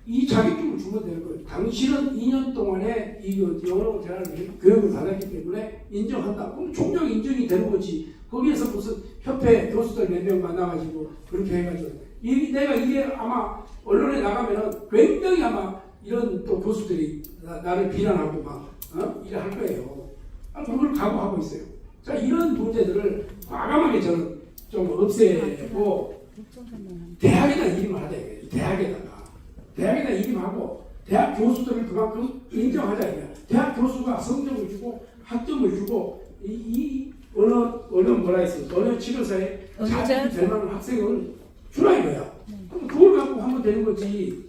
이 자격증을 주면 되는 거예요. 당신은 2년 동안에 이거 영어 대학 교육을 받았기 때문에 인정한다. 그럼 총장 인정이 되는 거지. 거기에서 무슨 협회 교수들 몇 명 만나가지고 그렇게 해가지고 내가 이게 아마 언론에 나가면은 굉장히 아마 이런 또 교수들이 나를 비난하고 막 이래 할 거예요. 그걸 각오하고 있어요. 자, 이런 문제들을 과감하게 저는 좀 없애고 대학에다 이름을 하자 이거예요. 대학에다 이름하고 대학 교수들을 그만큼 인정하자 이거예요. 대학 교수가 성적을 주고 학점을 주고 이 언어 뭐라 했어? 언어 치료사에 자격이 될 만한 학생을 주라 이거야. 그럼 그걸 갖고 하면 되는 거지.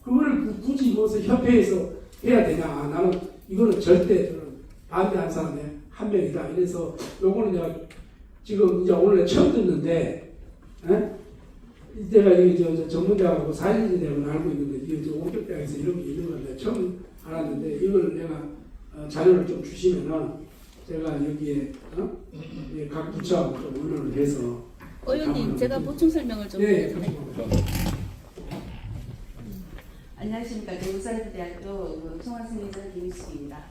그거를 굳이 무슨 협회에서 해야 되냐? 나는 이거는 절대 반대한 사람의 한 명이다. 이래서 요거는 내가 지금 이제 오늘 처음 듣는데, 내가 이 전문대하고 사회인대학을 알고 있는데 이게 원격대학에서 이런 게 있는 건데 처음 알았는데 이걸 내가 자료를 좀 주시면은 제가 여기에 각 부처하고 좀 의논을 해서. 의원님, 제가 보충 설명을 좀 드리겠습니다. 안녕하십니까. 대구사이버대학교 총학생회장 김희숙입니다.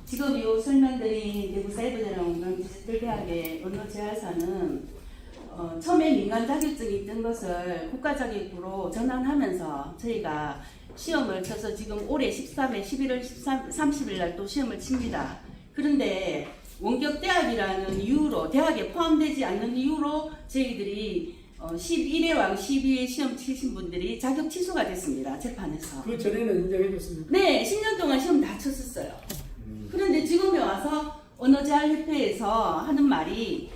지금 이 설명드린 대구사이버대학교 디지털대학의 언어 재활사는 처음에 민간 자격증이 있던 것을 국가 자격으로 전환하면서 저희가 시험을 쳐서 지금 올해 11월 30일 날 또 시험을 칩니다. 그런데 원격대학이라는 이유로 대학에 포함되지 않는 이유로 저희들이 11회왕 12회 시험 치신 분들이 자격 취소가 됐습니다. 재판에서. 그 전에는 인정해줬습니다. 네, 10년 동안 시험 다 쳤었어요. 그런데 지금에 와서 언어재활협회에서 하는 말이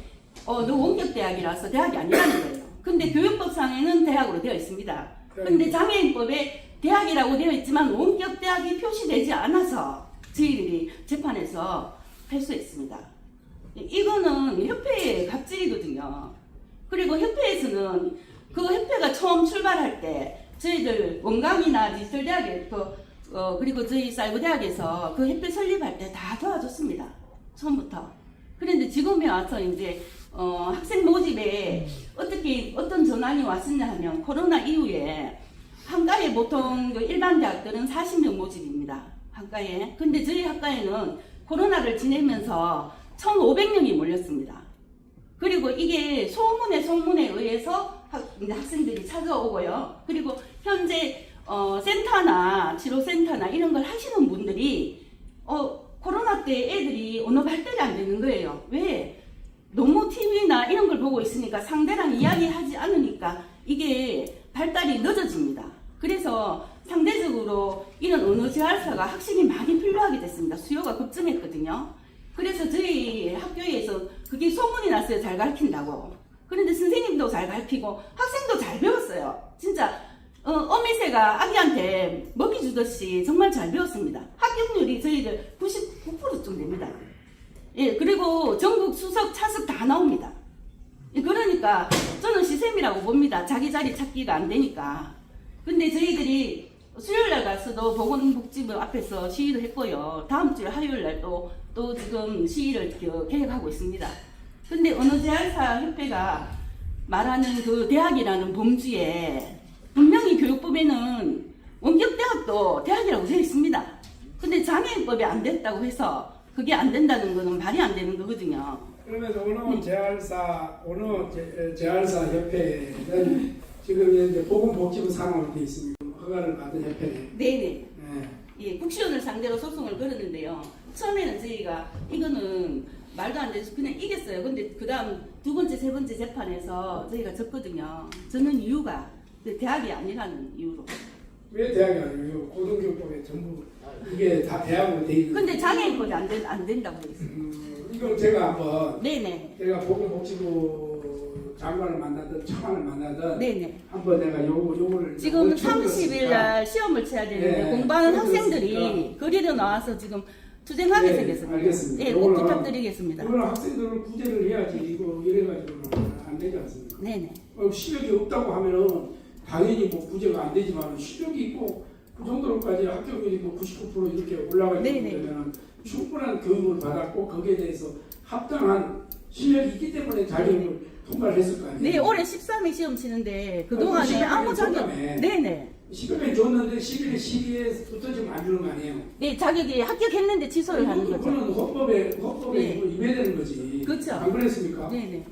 너 원격대학이라서 대학이 아니라는 거예요. 근데 교육법상에는 대학으로 되어 있습니다. 근데 장애인법에 대학이라고 되어 있지만 원격 대학이 표시되지 않아서 저희들이 재판에서 패소했습니다. 이거는 협회의 갑질이거든요. 그리고 협회에서는 그 협회가 처음 출발할 때 저희들 원감이나 디지털대학에 그리고 저희 사이버대학에서 그 협회 설립할 때 다 도와줬습니다. 처음부터. 그런데 지금에 와서 이제 학생 모집에 어떤 전환이 왔었냐 하면 코로나 이후에 한과에 보통 일반 대학들은 40명 모집입니다. 한과에. 근데 저희 학과에는 코로나를 지내면서 1,500명이 몰렸습니다. 그리고 이게 소문에 의해서 학생들이 찾아오고요. 그리고 현재 센터나 치료센터나 이런 걸 하시는 분들이 코로나 때 애들이 언어 발달이 안 되는 거예요. 왜? 너무 TV나 이런 걸 보고 있으니까 상대랑 이야기하지 않으니까 이게 발달이 늦어집니다. 그래서 상대적으로 이런 언어 재활사가 학생이 많이 필요하게 됐습니다. 수요가 급증했거든요. 그래서 저희 학교에서 그게 소문이 났어요. 잘 가르친다고. 그런데 선생님도 잘 가르치고 학생도 잘 배웠어요. 진짜 어미새가 아기한테 먹이 주듯이 정말 잘 배웠습니다. 합격률이 저희들 99%쯤 됩니다. 예, 그리고 전국 수석 차석 다 나옵니다. 예, 그러니까 저는 시샘이라고 봅니다. 자기 자리 찾기가 안 되니까. 근데 저희들이 수요일날 가서도 보건복지부 앞에서 시위를 했고요. 다음 주 화요일날 또 지금 시위를 계획하고 있습니다. 근데 언어재활사 협회가 말하는 그 대학이라는 범주에 분명히 교육법에는 원격대학도 대학이라고 되어 있습니다. 근데 장애인법이 안 됐다고 해서 그게 안 된다는 거는 말이 안 되는 거거든요. 그러면서 언어재활사 협회는 지금 이제 보건복지부 산하로 되어 있습니다. 허가를 받은 협회네. 네네. 예, 국시원을 상대로 소송을 걸었는데요. 처음에는 저희가 이거는 말도 안 돼서 그냥 이겼어요. 근데 그 다음 두 번째, 세 번째 재판에서 저희가 졌거든요. 저는 이유가 대학이 아니라는 이유로. 왜 대학이 아니에요? 고등교육법에 전부 이게 다 대학으로 돼 있는. 근데 장애인법이 안 된다고 되어 있어요. 이거 제가 한번 네네. 제가 보건복지부 장관을 만나든 차관을 만나든 네네. 한번 내가 요거를 지금 30일 날 시험을 쳐야 되는데 네, 공부하는 그렇으니까. 학생들이 거리로 나와서 지금 투쟁하게 네, 생겼습니다. 알겠습니다. 네, 꼭 부탁드리겠습니다. 이거는 학생들을 구제를 해야지 이거 이래가지고는 안 되지 않습니까? 네네. 실력이 없다고 하면은 당연히 뭐 구제가 안 되지만 실력이 있고 그 정도로까지 합격률이 뭐 99% 이렇게 올라가게 되면 충분한 교육을 받았고 거기에 대해서 합당한 실력이 있기 때문에 자격을 통과를 했을 거 아니에요. 네, 올해 13회 시험 치는데 그동안에 아무 자격. 네네. 10일에 줬는데 11에 12에부터 지금 안 주는 거 아니에요? 네, 자격이 합격했는데 취소를 하는 거죠. 그거는 헌법에 네. 위배되는 거지. 그렇죠. 안 그랬습니까? 네네.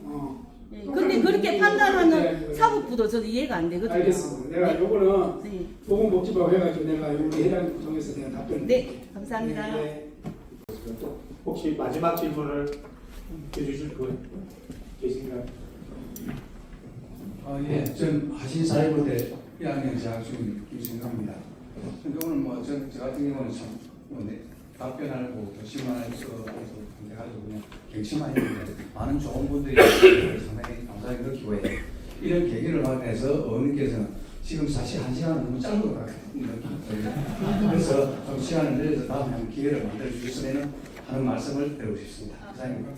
네, 똑같은 근데 그렇게 분위기 판단하는 거예요. 사법부도 저도 이해가 안 되거든요. 알겠습니다. 내가 네. 요거는 네. 보건복지부 해가지고 내가 우리 회장님 통해서 내가 답변을. 네, 감사합니다. 네. 혹시 마지막 질문을 해주실 분 계신가요? 예, 전 하신사회부대 1학년 재학 중인 김승갑입니다. 근데 오늘 저 같은 경우는 참 답변하고 질문할 수 없어서 가지고 그냥 경치만 했는데 많은 좋은 분들이 상당히 감사하게 느끼고 해요. 이런 계기를 확인해서 어머니께서는 지금 사실 1시간은 너무 짧은 것 같은 느낌이 그래서 좀 시간을 내려서 다음에 한번 기회를 만들어 주셨으면 하는 말씀을 드리고 싶습니다. 이상입니다.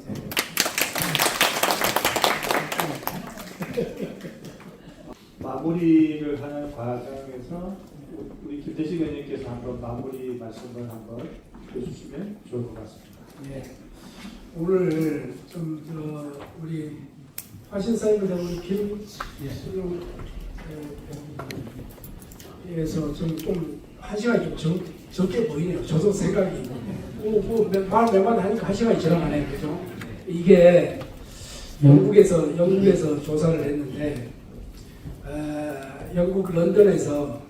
마무리를 하는 과정에서 우리 김대식 의원님께서 한번 마무리 말씀을 한번 해주시면 좋을 것 같습니다. 예. 오늘 우리 화신사회부대 우리 김에서 좀 1시간이 좀 적게 보이네요. 저도 생각이 말 몇 마디 하니까 1시간이 지나가네요. 그죠? 이게 영국에서 조사를 했는데 영국 런던에서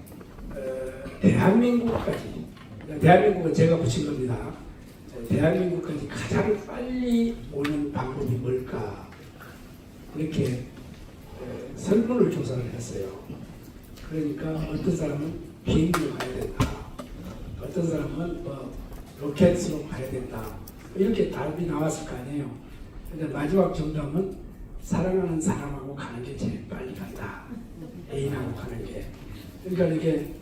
대한민국은 제가 붙인 겁니다. 대한민국까지 가장 빨리 오는 방법이 뭘까? 그렇게 설문을 조사를 했어요. 그러니까 어떤 사람은 비행기로 가야 된다. 어떤 사람은 로켓으로 가야 된다. 이렇게 답이 나왔을 거 아니에요. 근데 마지막 정답은 사랑하는 사람하고 가는 게 제일 빨리 간다. 애인하고 가는 게. 그러니까 이게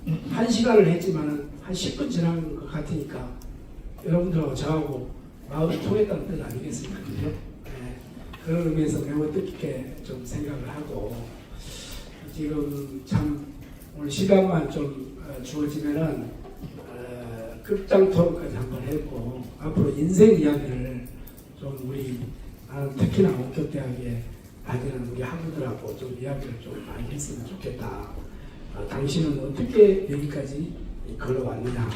1시간을 했지만은 한 10분 지난 것 같으니까 여러분들하고 저하고 마음이 통했다는 뜻 아니겠습니까? 그죠? 네. 그런 의미에서 매우 뜻깊게 좀 생각을 하고 지금 참 오늘 시간만 좀 주어지면은 끝장 토론까지 한번 했고 앞으로 인생 이야기를 좀 우리 특히나 원격대학에 다니는 우리 학우들하고 좀 이야기를 좀 많이 했으면 좋겠다. 당신은 어떻게 여기까지 걸어왔느냐.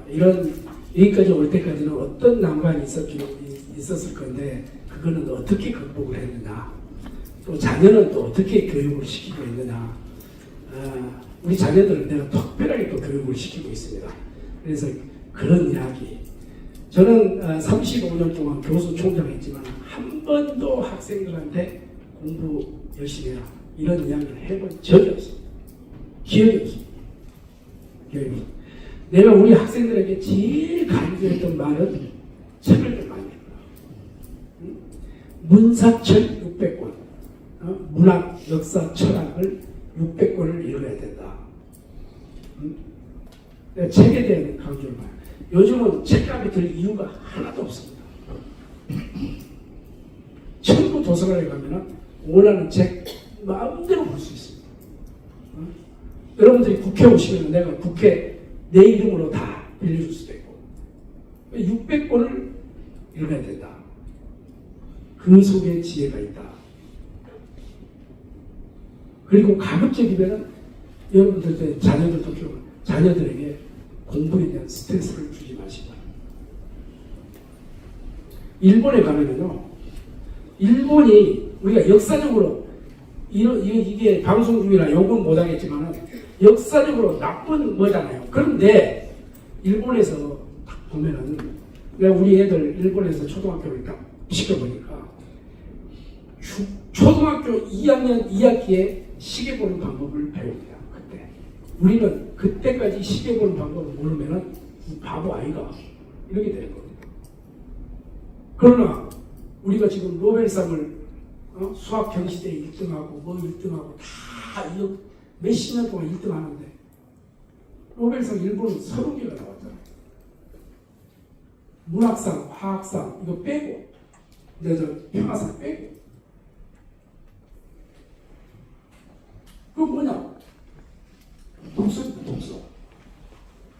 이런 여기까지 올 때까지는 어떤 난관이 있었을 건데 그거는 어떻게 극복을 했느냐. 또 자녀는 또 어떻게 교육을 시키고 있느냐. 우리 자녀들은 내가 특별하게 또 교육을 시키고 있습니다. 그래서 그런 이야기. 저는 35년 동안 교수 총장했지만 한 번도 학생들한테 공부 열심히 해라 이런 이야기를 해본 적이 없습니다. 기억이 없습니다. 기억이. 내가 우리 학생들에게 제일 강조했던 말은 책을 좀 많이 읽어라. 문사철 600권, 문학, 역사, 철학을 600권을 읽어야 된다. 내가 책에 대한 강조를 봐요. 요즘은 책값이 들 이유가 하나도 없습니다. 전부 도서관에 가면은 원하는 책 마음대로 볼 수 있습니다. 여러분들이 국회 오시면 내가 국회 내 이름으로 다 빌려줄 수도 있고 600권을 읽어야 된다. 그 속에 지혜가 있다. 그리고 가급적이면 여러분들 자녀들도 키우고 자녀들에게 공부에 대한 스트레스를 주지 마시고 일본에 가면은요 일본이 우리가 역사적으로 이게 방송 중이라 욕은 못하겠지만 역사적으로 나쁜 거잖아요. 그런데 일본에서 딱 보면은 내가 우리 애들 일본에서 초등학교를 딱 시켜보니까 초등학교 2학년 2학기에 시계 보는 방법을 배웁니다. 그때 우리는 그때까지 시계 보는 방법을 모르면은 바보 아이가 이렇게 되는 겁니다. 그러나 우리가 지금 노벨상을 수학 경시대 1등하고 뭐 1등하고 다 몇십 년 동안 1등 하는데 노벨상 일본은 30개가 나왔잖아요. 문학상, 화학상 이거 빼고 이제 저 평화상 빼고 그건 뭐냐? 독서입니다. 독서.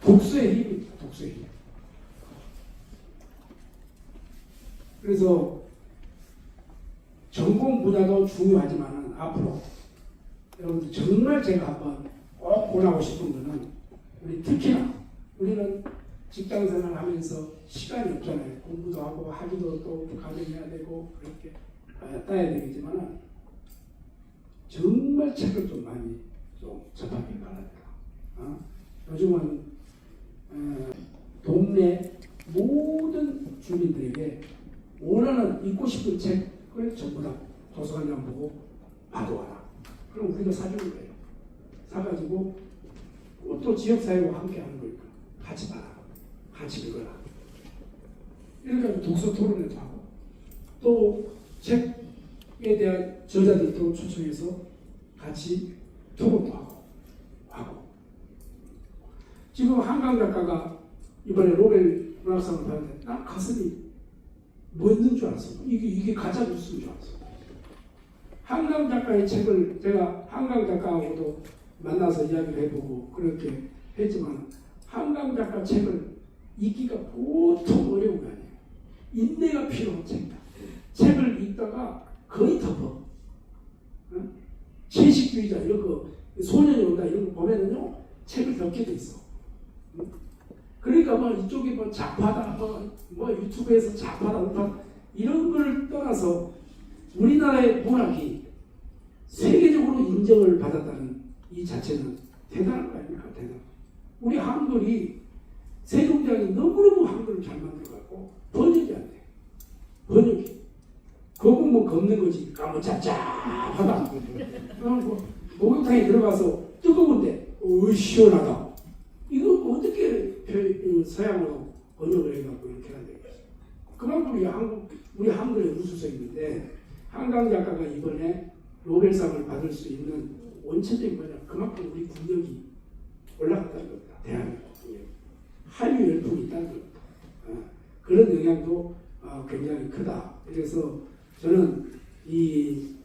독서의 힘입니다. 독서의 힘. 그래서 전공 분야도 중요하지만 앞으로 여러분들 정말 제가 한번 꼭 권하고 싶은 거는 우리 특히나 우리는 직장생활 하면서 시간이 없잖아요. 공부도 하고 하기도 또 가정해야 되고 그렇게 따야 되겠지만 정말 책을 좀 많이 좀 접하기 바랍니다. 요즘은 동네 모든 주민들에게 원하는 읽고 싶은 책을 전부 다 도서관장 보고 봐둬라. 그럼 우리가 사주는 거예요. 사가지고 또 지역사회와 함께 하는 거니까 같이 봐라. 같이 읽어라. 이렇게 하면 독서 토론회도 하고 또 책에 대한 저자들도 초청해서 같이 토론도 하고 지금 한강 작가가 이번에 노벨 문학상을 받았는데 난 가슴이 뭐 있는 줄 알았어. 이게 가짜 뉴스인 줄 알았어. 한강 작가의 책을 제가 한강 작가하고도 만나서 이야기를 해보고 그렇게 했지만 한강 작가 책을 읽기가 보통 어려운 거 아니에요. 인내가 필요한 책이다. 책을 읽다가 거의 덮어. 채식주의자 이런 거 소년이 온다 이런 거 보면은요 책을 덮게 돼 있어. 그러니까 뭐 이쪽이 뭐 좌파다 뭐 유튜브에서 좌파다 우파 이런 걸 떠나서 우리나라의 문학이 세계적으로 인정을 받았다는 이 자체는 대단한 거 아닙니까? 대단. 우리 한글이 세종대왕이 너무너무 한글을 잘 만들어갖고 번역이 안 돼. 번역이. 거북목 걷는 거지. 까뭐 짭짭하다. 목욕탕에 들어가서 뜨거운데 시원하다. 이거 어떻게 서양으로 번역을 해갖고 이렇게 해야 되겠어. 그만큼 우리 한글에 우수성이 있는데 한강 작가가 이번에 노벨상을 받을 수 있는 원천적인 거냐. 그만큼 우리 국력이 올라갔다는 겁니다. 대한민국에 한류 열풍이 있다는 겁니다. 그런 영향도 굉장히 크다. 그래서 저는 이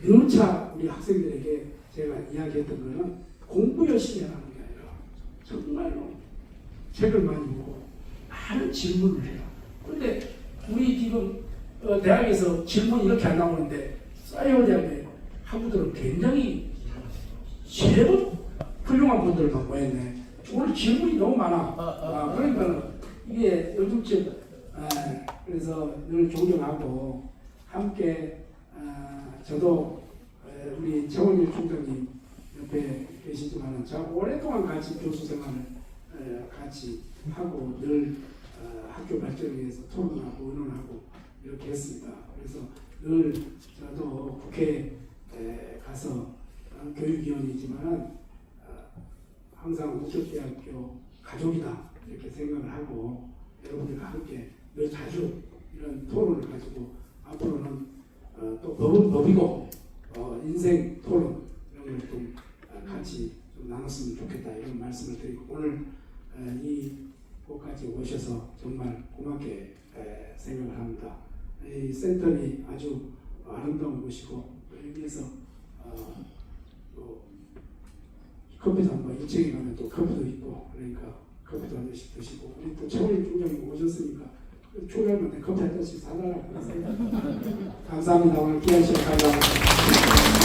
누차 우리 학생들에게 제가 이야기했던 거는 공부 열심히 하라는 게 아니라 정말로 책을 많이 보고 많은 질문을 해라. 그런데 우리 지금 대학에서 질문이 이렇게 안 나오는데 사이버대학의 학부들은 굉장히 제법 훌륭한 분들만 모였네. 오늘 질문이 너무 많아. 그러니까 이게 요즘쯤 그래서 늘 존경하고 함께 저도 우리 정원일 총장님 옆에 계시지만 저 오랫동안 같이 교수 생활을 같이 하고 늘 학교 발전을 위해서 토론하고 의논하고 이렇게 했습니다. 그래서 늘 저도 국회에 가서 교육위원이지만 항상 우석대학교 가족이다 이렇게 생각을 하고 여러분들과 함께 늘 자주 이런 토론을 가지고 앞으로는 또 법은 법이고 인생 토론 이런 걸 좀 같이 좀 나눴으면 좋겠다 이런 말씀을 드리고 오늘 이곳까지 오셔서 정말 고맙게 생각을 합니다. 이 센터이 아주 아름다운 곳이고 여기에서 또 커피도 한번 1층에 가면 또 커피도 있고 그러니까 커피도 한 잔씩 드시고 우리 또 최원일 총장님 오셨으니까 초기화한테 커피 한 잔씩 사달라고 감사합니다. 오늘 귀한 시간 감사합니다.